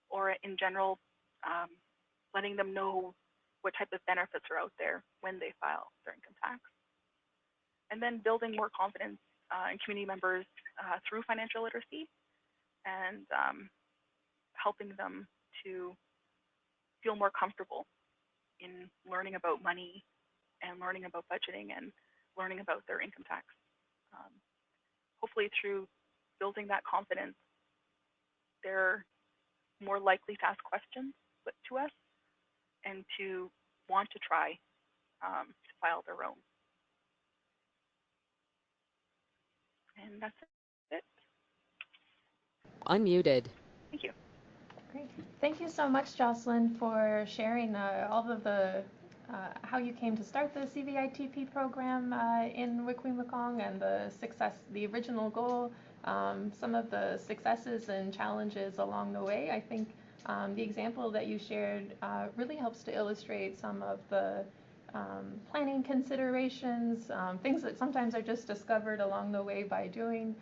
or in general, letting them know what type of benefits are out there when they file their income tax. And then building more confidence in community members through financial literacy and helping them to feel more comfortable in learning about money and learning about budgeting and learning about their income tax. Hopefully through building that confidence, they're more likely to ask questions to us and to want to try to file their own. And that's it. Unmuted. Thank you. Great. Thank you so much, Jocelyn, for sharing all of the how you came to start the CVITP program in Wikwemikong and the original goal, some of the successes and challenges along the way. I think the example that you shared really helps to illustrate some of the planning considerations, things that sometimes are just discovered along the way by doing,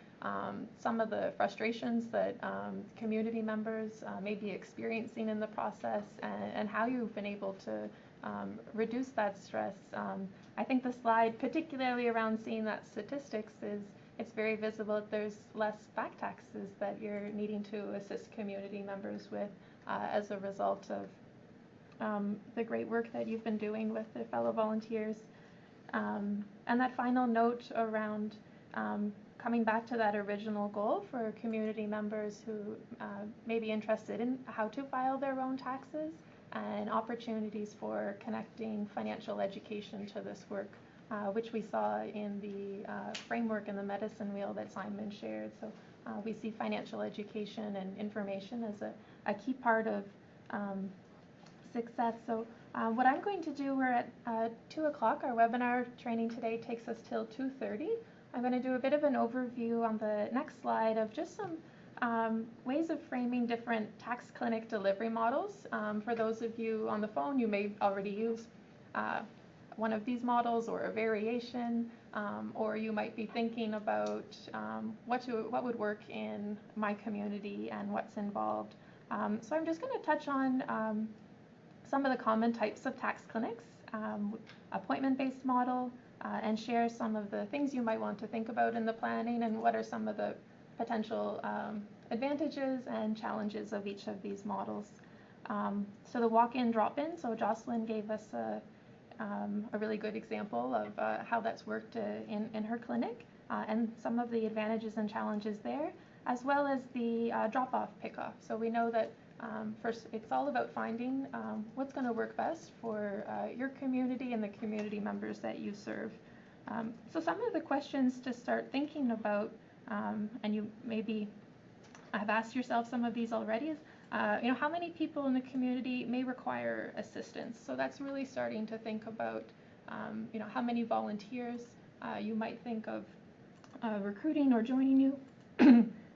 some of the frustrations that community members may be experiencing in the process, and how you've been able to reduce that stress. I think the slide, particularly around seeing that statistics, it's very visible that there's less back taxes that you're needing to assist community members with as a result of the great work that you've been doing with the fellow volunteers. And that final note around coming back to that original goal for community members who may be interested in how to file their own taxes and opportunities for connecting financial education to this work, which we saw in the framework and the medicine wheel that Simon shared. So we see financial education and information as a key part of success. So what I'm going to do, we're at 2 o'clock. Our webinar training today takes us till 2:30. I'm going to do a bit of an overview on the next slide of just some ways of framing different tax clinic delivery models. For those of you on the phone, you may already use one of these models or a variation, or you might be thinking about what would work in my community and what's involved. So I'm just going to touch on some of the common types of tax clinics, appointment-based model, and share some of the things you might want to think about in the planning and what are some of the potential advantages and challenges of each of these models. So the walk-in, drop-in, so Jocelyn gave us a really good example of how that's worked in her clinic and some of the advantages and challenges there, as well as the drop-off pickup. So we know that first, it's all about finding what's going to work best for your community and the community members that you serve. So some of the questions to start thinking about, and you maybe have asked yourself some of these already, is how many people in the community may require assistance? So that's really starting to think about how many volunteers you might think of recruiting or joining you,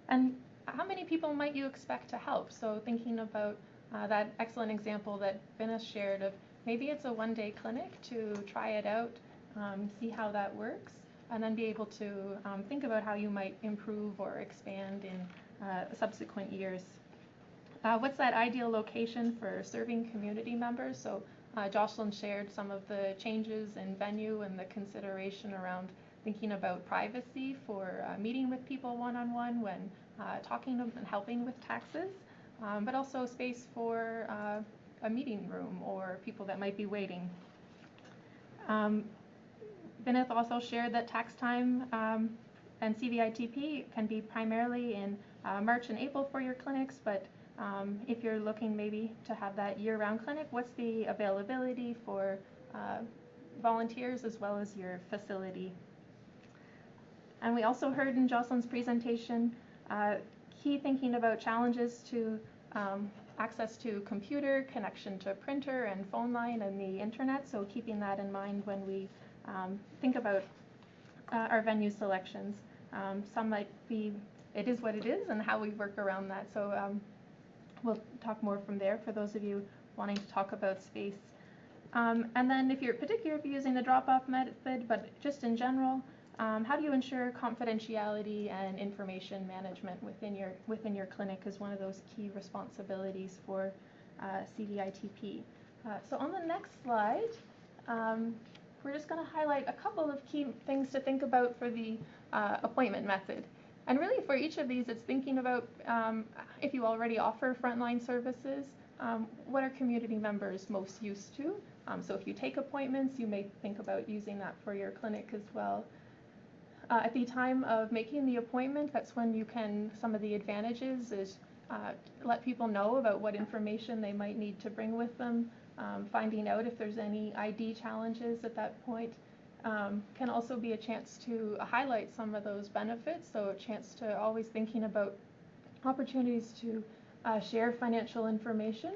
and how many people might you expect to help? So thinking about that excellent example that Vinoth shared of maybe it's a one-day clinic to try it out, see how that works, and then be able to think about how you might improve or expand in subsequent years. What's that ideal location for serving community members? So Jocelyn shared some of the changes in venue and the consideration around thinking about privacy for meeting with people one-on-one when talking and helping with taxes, but also space for a meeting room or people that might be waiting. Vinoth also shared that tax time and CVITP can be primarily in March and April for your clinics, but if you're looking maybe to have that year-round clinic, what's the availability for volunteers as well as your facility? And we also heard in Jocelyn's presentation key thinking about challenges to access to computer, connection to printer and phone line and the internet, so keeping that in mind when we think about our venue selections. Some might be, it is what it is, and how we work around that. So we'll talk more from there for those of you wanting to talk about space. And then if you're particularly using the drop-off method, but just in general, how do you ensure confidentiality and information management within your clinic is one of those key responsibilities for CVITP. So on the next slide, we're just going to highlight a couple of key things to think about for the appointment method. And really for each of these, it's thinking about if you already offer frontline services, what are community members most used to? So if you take appointments, you may think about using that for your clinic as well. At the time of making the appointment, that's when you can, some of the advantages is let people know about what information they might need to bring with them, finding out if there's any ID challenges at that point. Can also be a chance to highlight some of those benefits, so a chance to always thinking about opportunities to share financial information.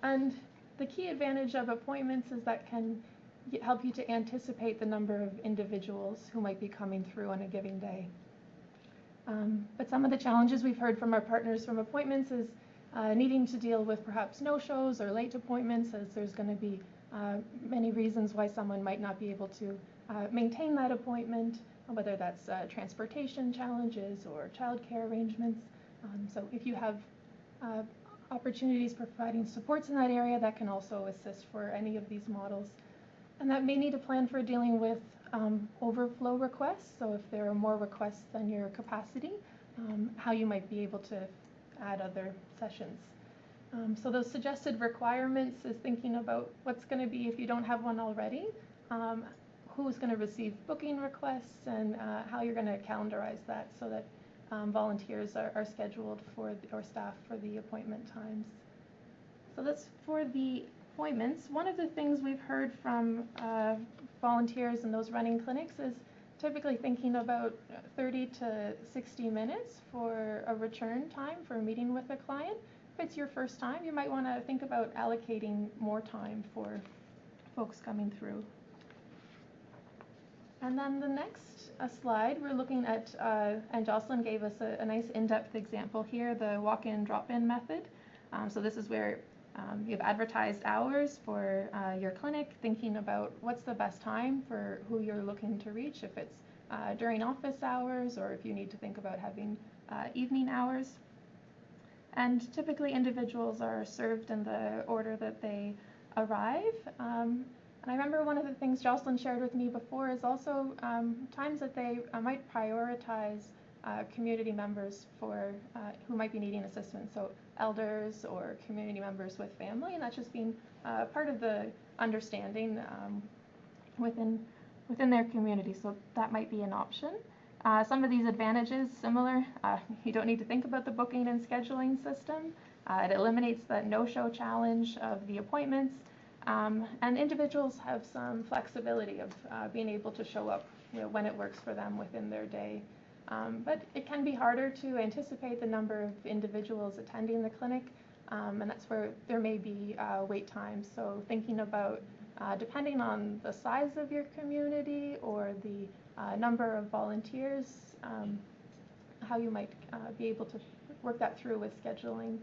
And the key advantage of appointments is that can help you to anticipate the number of individuals who might be coming through on a given day. But some of the challenges we've heard from our partners from appointments is needing to deal with perhaps no-shows or late appointments, as there's going to be many reasons why someone might not be able to maintain that appointment, whether that's transportation challenges or childcare arrangements. So if you have opportunities for providing supports in that area, that can also assist for any of these models. And that may need a plan for dealing with overflow requests, so if there are more requests than your capacity, how you might be able to add other sessions. So those suggested requirements is thinking about what's going to be if you don't have one already, who's going to receive booking requests, and how you're going to calendarize that so that volunteers are scheduled for or staff for the appointment times. So that's for the appointments. One of the things we've heard from volunteers in those running clinics is typically thinking about 30 to 60 minutes for a return time for a meeting with a client. If it's your first time, you might want to think about allocating more time for folks coming through. And then the next slide, we're looking at, and Jocelyn gave us a nice in-depth example here, the walk-in, drop-in method. So this is where you have advertised hours for your clinic, thinking about what's the best time for who you're looking to reach, if it's during office hours or if you need to think about having evening hours. And typically individuals are served in the order that they arrive. And I remember one of the things Jocelyn shared with me before is also times that they might prioritize community members for who might be needing assistance, so elders or community members with family, and that's just being part of the understanding within their community, so that might be an option. Some of these advantages, similar, you don't need to think about the booking and scheduling system. It eliminates the no-show challenge of the appointments, and individuals have some flexibility of being able to show up when it works for them within their day. But it can be harder to anticipate the number of individuals attending the clinic, and that's where there may be wait times. So thinking about, depending on the size of your community or the number of volunteers, how you might be able to work that through with scheduling.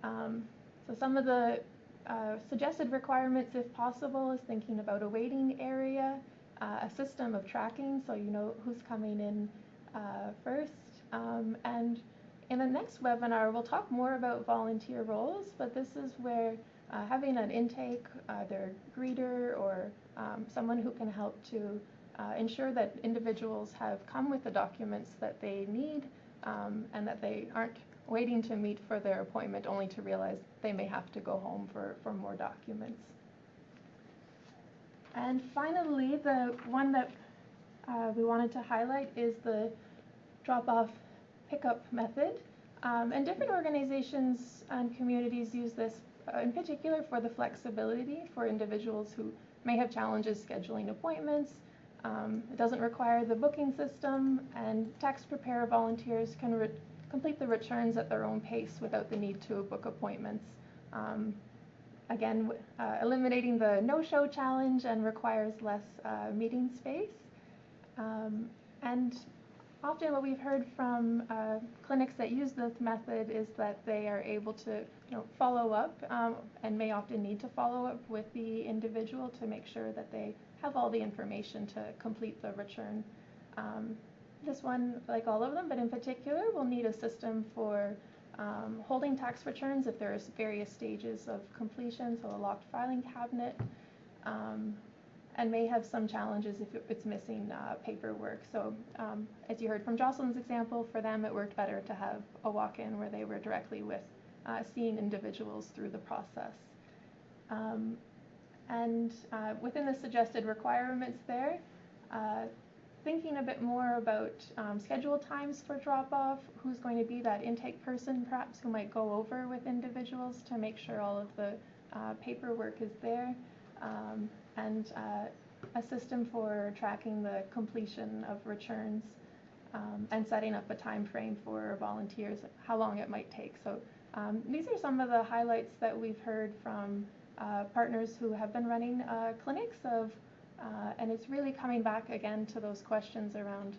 So some of the suggested requirements, if possible, is thinking about a waiting area, a system of tracking so you know who's coming in first. And in the next webinar, we'll talk more about volunteer roles, but this is where having an intake, their greeter or someone who can help to ensure that individuals have come with the documents that they need, and that they aren't waiting to meet for their appointment only to realize they may have to go home for more documents. And finally, the one that we wanted to highlight is the drop-off pickup method. And different organizations and communities use this in particular for the flexibility for individuals who may have challenges scheduling appointments. It doesn't require the booking system, and tax preparer volunteers can complete the returns at their own pace without the need to book appointments. Again, eliminating the no-show challenge and requires less meeting space. And often what we've heard from clinics that use this method is that they are able to follow up and may often need to follow up with the individual to make sure that they have all the information to complete the return. This one, like all of them, but in particular, will need a system for holding tax returns if there's various stages of completion, so a locked filing cabinet, and may have some challenges if it's missing paperwork. So as you heard from Jocelyn's example, for them it worked better to have a walk-in where they were directly with seeing individuals through the process. And within the suggested requirements there, thinking a bit more about scheduled times for drop-off, who's going to be that intake person perhaps who might go over with individuals to make sure all of the paperwork is there, and a system for tracking the completion of returns, and setting up a time frame for volunteers, how long it might take. So these are some of the highlights that we've heard from partners who have been running clinics of, and it's really coming back again to those questions around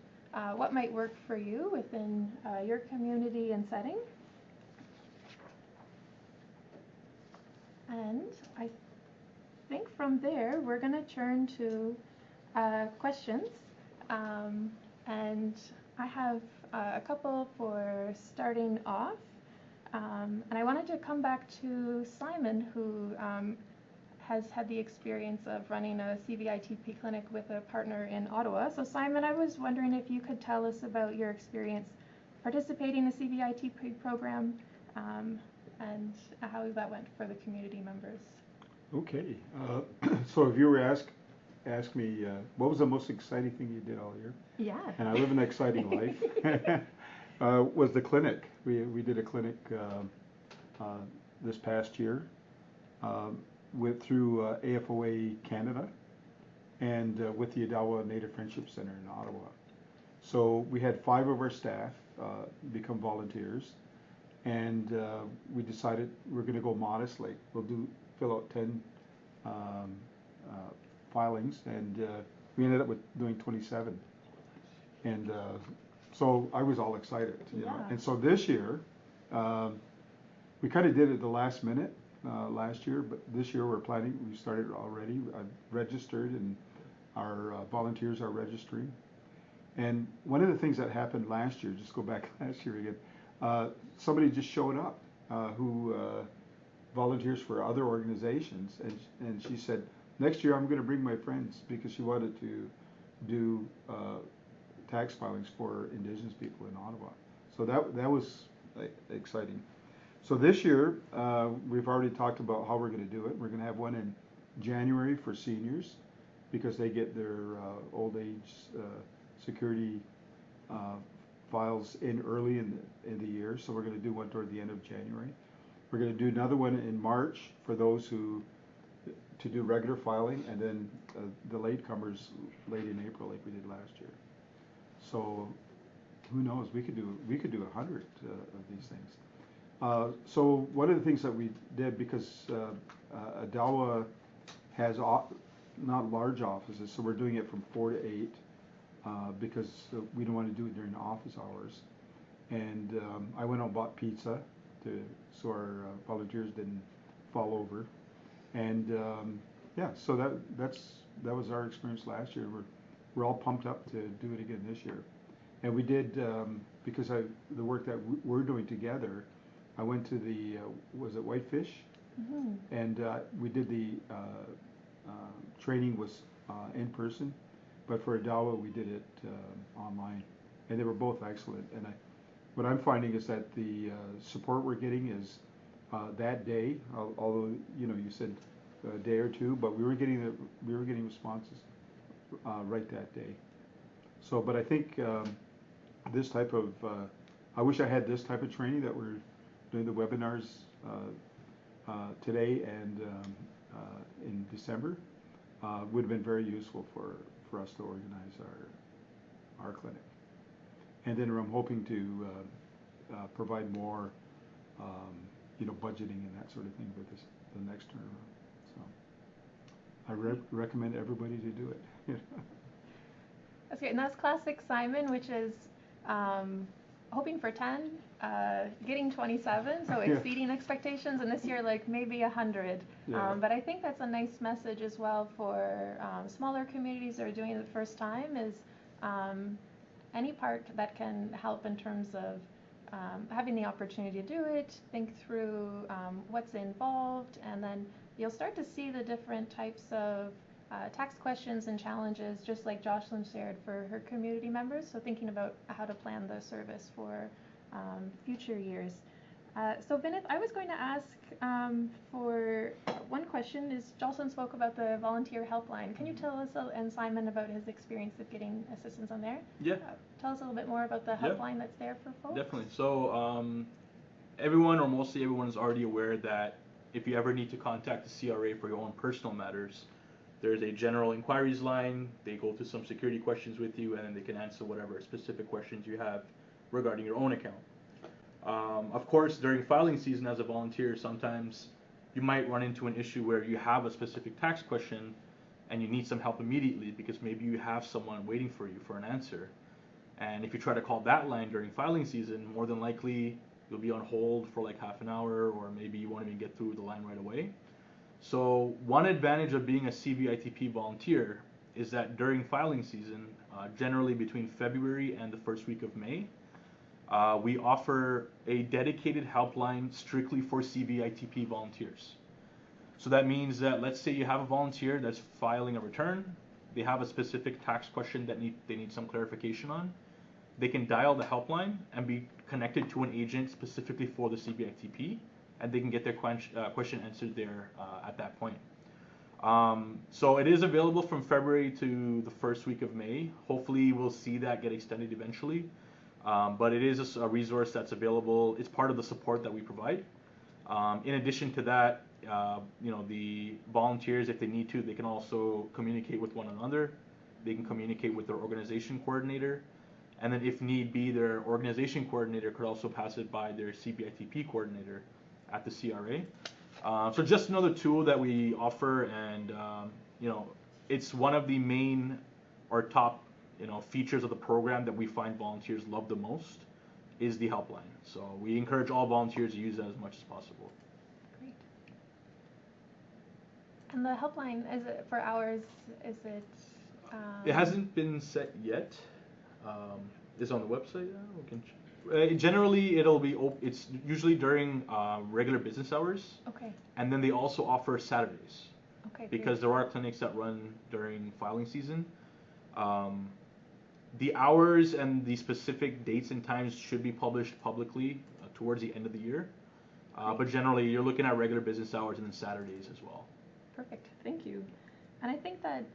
what might work for you within your community and setting. And I think from there we're going to turn to questions, and I have a couple for starting off, and I wanted to come back to Simon, who has had the experience of running a CVITP clinic with a partner in Ottawa. So Simon, I was wondering if you could tell us about your experience participating in the CVITP program and how that went for the community members. Okay, so if you were ask me what was the most exciting thing you did all year? Yeah. And I live an exciting life. Was the clinic. We did a clinic this past year through AFOA Canada and with the Odawa Native Friendship Center in Ottawa. So we had 5 of our staff become volunteers, and we decided we're going to go modestly. We'll fill out 10 filings, and we ended up with doing 27. And so I was all excited, you know. And so this year, we kind of did it at the last minute last year, but this year we're planning. We started already. I've registered, and our volunteers are registering. And one of the things that happened last year, just go back last year again, somebody just showed up who volunteers for other organizations, and she said, next year I'm going to bring my friends, because she wanted to do tax filings for Indigenous people in Ottawa. So that was exciting. So this year, we've already talked about how we're going to do it. We're going to have one in January for seniors, because they get their old age security files in early in the year. So we're going to do one toward the end of January. We're going to do another one in March for those to do regular filing, and then the latecomers late in April, like we did last year. So who knows? We could do 100 of these things. So one of the things that we did, because Odawa has not large offices, so we're doing it from 4 to 8 because we don't want to do it during office hours. And I went out and bought pizza so our volunteers didn't fall over. And yeah, so that was our experience last year. We're all pumped up to do it again this year. And we did, because the work that we're doing together, I went to the, was it Whitefish? Mm-hmm. And we did the training was in person, but for Odawa we did it online, and they were both excellent. And what I'm finding is that the support we're getting is that day, although you said a day or two, but we were getting responses right that day. So, but I think this type of, I wish I had this type of training that we're doing the webinars today and in December. Would have been very useful for us to organize our clinic. And then I'm hoping to provide more, budgeting and that sort of thing for the next turnaround. So I recommend everybody to do it. That's great, and that's classic Simon, which is hoping for 10, getting 27, so exceeding expectations, and this year like maybe 100. Yeah. But I think that's a nice message as well for smaller communities that are doing it the first time, is any part that can help in terms of having the opportunity to do it, think through what's involved, and then you'll start to see the different types of tax questions and challenges, just like Jocelyn shared for her community members. So thinking about how to plan the service for future years. So Vinoth, I was going to ask for one question is, Jocelyn spoke about the volunteer helpline. Can you tell us, and Simon, about his experience of getting assistance on there? Yeah. Tell us a little bit more about the helpline that's there for folks. Definitely. So everyone, or mostly everyone, is already aware that if you ever need to contact the CRA for your own personal matters, there's a general inquiries line. They go through some security questions with you, and then they can answer whatever specific questions you have regarding your own account. Of course, during filing season as a volunteer, sometimes you might run into an issue where you have a specific tax question and you need some help immediately because maybe you have someone waiting for you for an answer. And if you try to call that line during filing season, more than likely you'll be on hold for like half an hour, or maybe you won't even get through the line right away. So one advantage of being a CVITP volunteer is that during filing season, generally between February and the first week of May, we offer a dedicated helpline strictly for CVITP volunteers. So that means that, let's say you have a volunteer that's filing a return, they have a specific tax question that they need some clarification on. They can dial the helpline and be connected to an agent specifically for the CVITP, and they can get their question answered there at that point. So it is available from February to the first week of May. Hopefully we'll see that get extended eventually. But it is a resource that's available. It's part of the support that we provide. In addition to that, the volunteers, if they need to, they can also communicate with one another. They can communicate with their organization coordinator. And then if need be, their organization coordinator could also pass it by their CVITP coordinator at the CRA. So just another tool that we offer, and it's one of the main or top features of the program that we find volunteers love the most is the helpline. So we encourage all volunteers to use that as much as possible. Great. And the helpline, is it for hours? Is it? It hasn't been set yet. It's on the website. We can. Generally, it's usually during regular business hours. Okay. And then they also offer Saturdays. Okay. Because there are clinics that run during filing season. The hours and the specific dates and times should be published publicly towards the end of the year. But generally, you're looking at regular business hours and then Saturdays as well. Perfect. Thank you. And I think that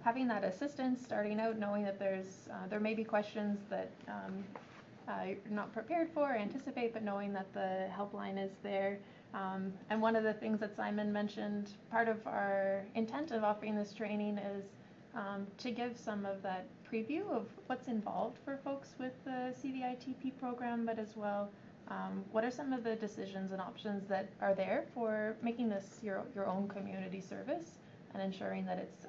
having that assistance starting out, knowing that there may be questions that you're not prepared for or anticipate, but knowing that the helpline is there. And one of the things that Simon mentioned, part of our intent of offering this training is to give some of that preview of what's involved for folks with the CVITP program, but as well, what are some of the decisions and options that are there for making this your own community service and ensuring that it's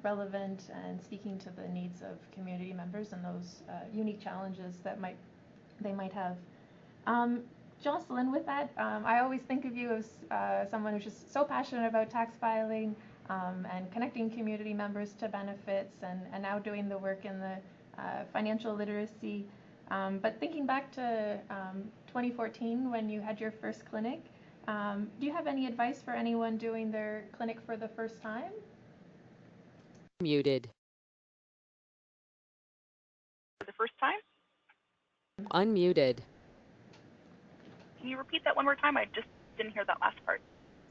relevant and speaking to the needs of community members and those unique challenges that they might have. Jocelyn, with that, I always think of you as someone who's just so passionate about tax filing and connecting community members to benefits and now doing the work in the financial literacy. But thinking back to 2014 when you had your first clinic, do you have any advice for anyone doing their clinic for the first time? Muted. For the first time? Unmuted. Can you repeat that one more time? I just didn't hear that last part.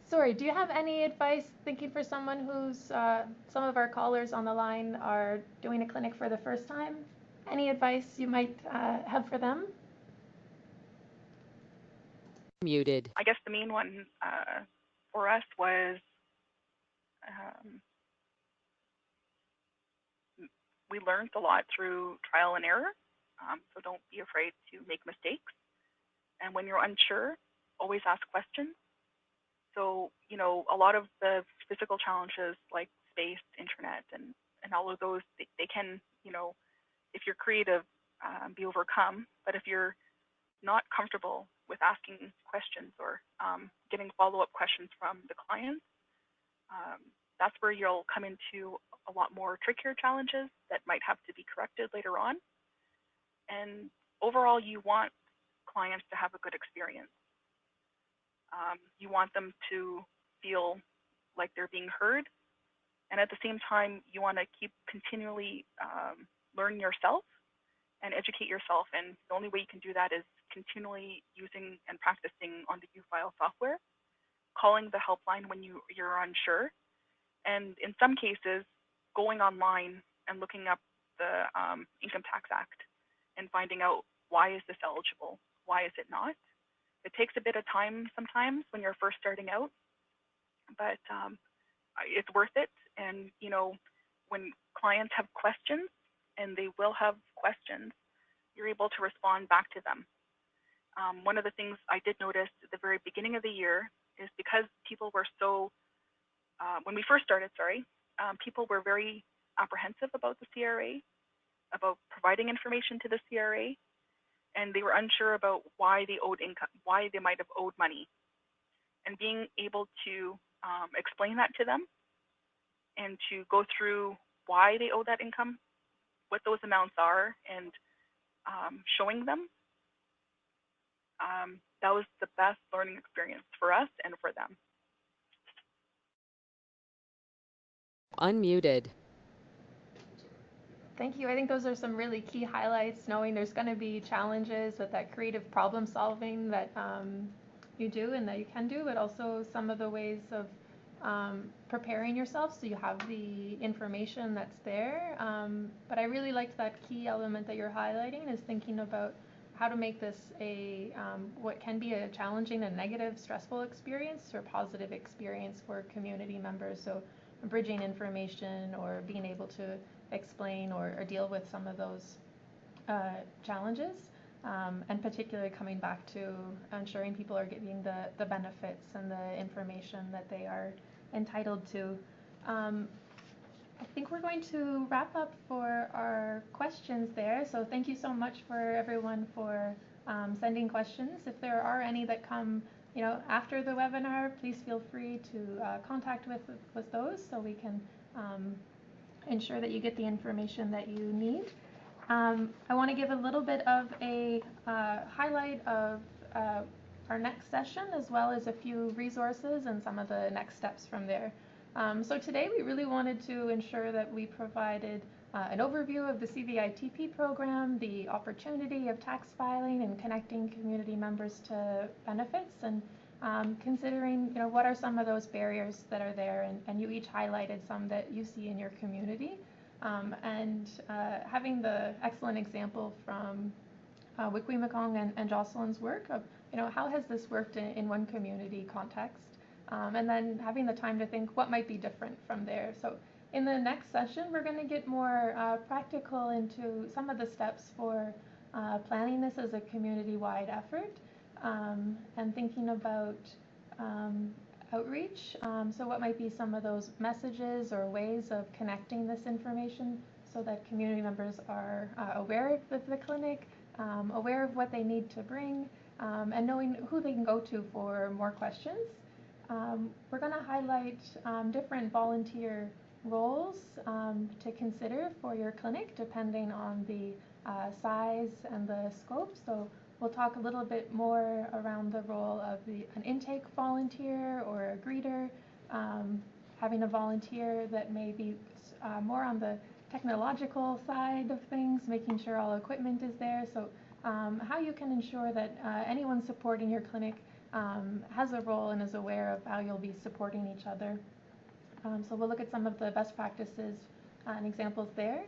Sorry, do you have any advice thinking for someone who's, some of our callers on the line are doing a clinic for the first time? Any advice you might have for them? Muted. I guess the main one for us was we learned a lot through trial and error, so don't be afraid to make mistakes. And when you're unsure, always ask questions. So, a lot of the physical challenges like space, internet, and all of those, they can, if you're creative, be overcome. But if you're not comfortable with asking questions or getting follow-up questions from the clients, that's where you'll come into a lot more trickier challenges that might have to be corrected later on. And overall, you want clients to have a good experience. You want them to feel like they're being heard. And at the same time, you want to keep continually learning yourself and educate yourself. And the only way you can do that is continually using and practicing on the UFile software, calling the helpline when you're unsure, and in some cases, going online and looking up the Income Tax Act and finding out why is this eligible, why is it not. It takes a bit of time sometimes when you're first starting out, but it's worth it. And when clients have questions, and they will have questions, you're able to respond back to them. One of the things I did notice at the very beginning of the year is because people were so, when we first started, people were very apprehensive about the CRA, about providing information to the CRA, and they were unsure about why they owed income, why they might have owed money. And being able to explain that to them and to go through why they owe that income, what those amounts are, and showing them That was the best learning experience for us and for them. Unmuted. Thank you. I think those are some really key highlights, knowing there's going to be challenges with that creative problem solving that you do and that you can do, but also some of the ways of preparing yourself so you have the information that's there. But I really liked that key element that you're highlighting, is thinking about how to make this a what can be a challenging and negative, stressful experience to a positive experience for community members. So bridging information or being able to explain or deal with some of those challenges, and particularly coming back to ensuring people are getting the benefits and the information that they are entitled to. I think we're going to wrap up for our questions there. So thank you so much for everyone for sending questions. If there are any that come after the webinar, please feel free to contact with those so we can ensure that you get the information that you need. I want to give a little bit of a highlight of our next session, as well as a few resources and some of the next steps from there. So today we really wanted to ensure that we provided an overview of the CVITP program, the opportunity of tax filing and connecting community members to benefits, and considering what are some of those barriers that are there, and you each highlighted some that you see in your community, and having the excellent example from Wikwemikong and Jocelyn's work of how has this worked in one community context, and then having the time to think what might be different from there. So in the next session, we're going to get more practical into some of the steps for planning this as a community-wide effort, and thinking about outreach. So what might be some of those messages or ways of connecting this information so that community members are aware of the clinic, aware of what they need to bring, and knowing who they can go to for more questions. We're going to highlight different volunteer roles to consider for your clinic, depending on the size and the scope. So we'll talk a little bit more around the role of an intake volunteer or a greeter, having a volunteer that may be more on the technological side of things, making sure all equipment is there. So how you can ensure that anyone supporting your clinic has a role and is aware of how you'll be supporting each other. So we'll look at some of the best practices and examples there.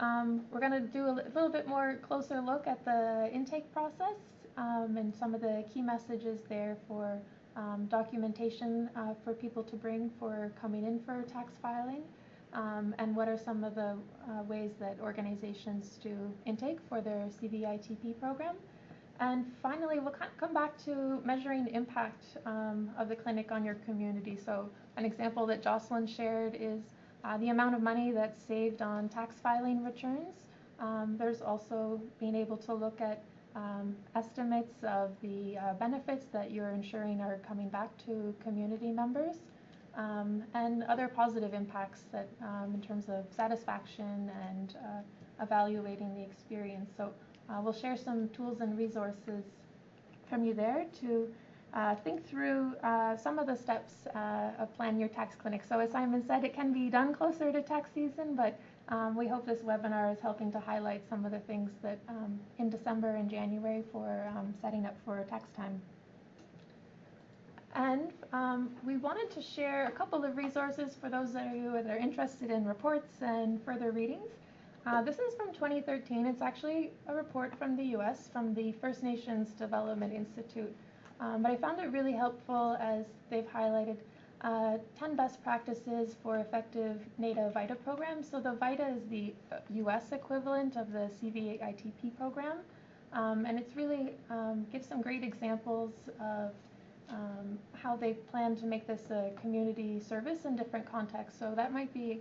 We're going to do a little bit more closer look at the intake process and some of the key messages there for documentation for people to bring for coming in for tax filing, and what are some of the ways that organizations do intake for their CVITP program. And finally, we'll come back to measuring impact of the clinic on your community. So an example that Jocelyn shared is the amount of money that's saved on tax filing returns. There's also being able to look at estimates of the benefits that you're ensuring are coming back to community members, and other positive impacts that in terms of satisfaction and evaluating the experience. So we'll share some tools and resources from you there to think through some of the steps of planning your tax clinic. So as Simon said, it can be done closer to tax season, but we hope this webinar is helping to highlight some of the things that in December and January for setting up for tax time. And we wanted to share a couple of resources for those of you that are interested in reports and further readings. This is from 2013. It's actually a report from the US, from the First Nations Development Institute. But I found it really helpful as they've highlighted 10 best practices for effective Native VITA programs. So the VITA is the US equivalent of the CVITP program. And it's really gives some great examples of how they plan to make this a community service in different contexts. So that might be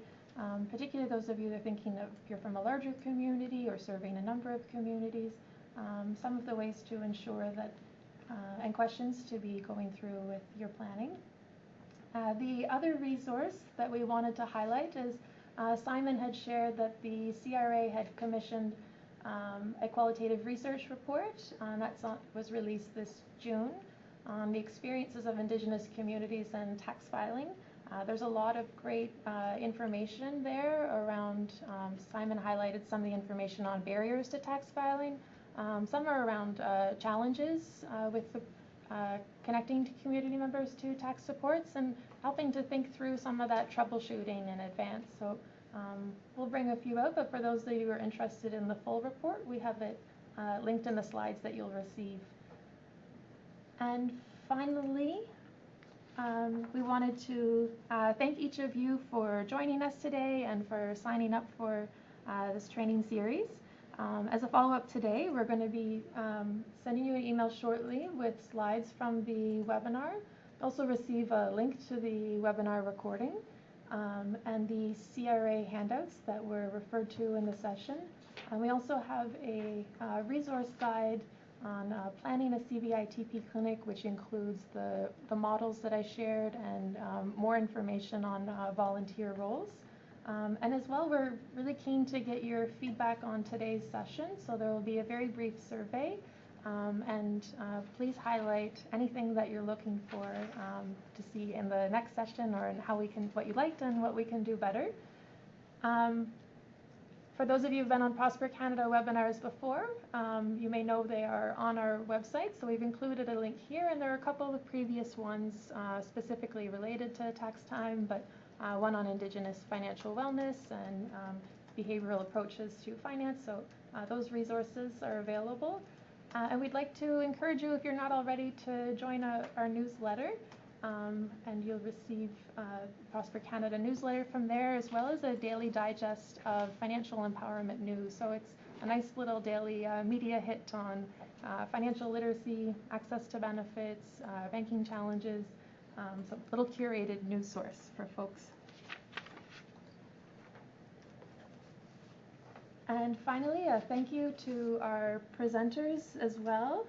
particularly those of you that are thinking of if you're from a larger community or serving a number of communities, some of the ways to ensure that and questions to be going through with your planning. The other resource that we wanted to highlight is Simon had shared that the CRA had commissioned a qualitative research report that was released this June on the experiences of Indigenous communities and tax filing. There's a lot of great information there around, Simon highlighted some of the information on barriers to tax filing. Some are around challenges with the, connecting to community members to tax supports and helping to think through some of that troubleshooting in advance. So we'll bring a few out, but for those of you who are interested in the full report, we have it linked in the slides that you'll receive. And finally, we wanted to thank each of you for joining us today and for signing up for this training series. As a follow-up today, we're going to be sending you an email shortly with slides from the webinar. Also receive a link to the webinar recording and the CRA handouts that were referred to in the session. And we also have a resource guide on planning a CVITP clinic, which includes the models that I shared and more information on volunteer roles. And as well, we're really keen to get your feedback on today's session, so there will be a very brief survey. And please highlight anything that you're looking for to see in the next session, or in how we can, what you liked and what we can do better. For those of you who've been on Prosper Canada webinars before, you may know they are on our website, so we've included a link here, and there are a couple of previous ones specifically related to tax time, but one on Indigenous financial wellness and behavioral approaches to finance, so those resources are available. And we'd like to encourage you, if you're not already, to join our newsletter, and you'll receive Prosper Canada newsletter from there, as well as a daily digest of financial empowerment news. So it's a nice little daily media hit on financial literacy, access to benefits, banking challenges, so a little curated news source for folks. And finally, a thank you to our presenters as well.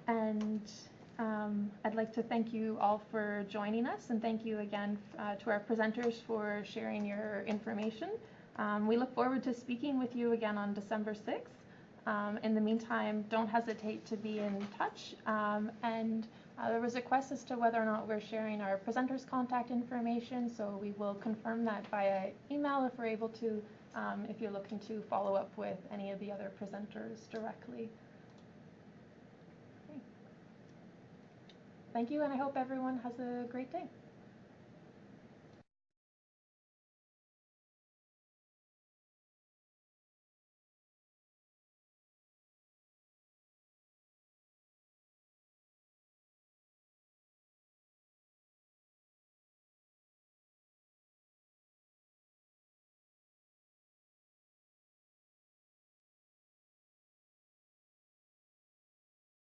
And I'd like to thank you all for joining us, and thank you again to our presenters for sharing your information. We look forward to speaking with you again on December 6th. In the meantime, don't hesitate to be in touch. And there was a request as to whether or not we're sharing our presenters' contact information, so we will confirm that via email if we're able to, if you're looking to follow up with any of the other presenters directly. Okay. Thank you, and I hope everyone has a great day.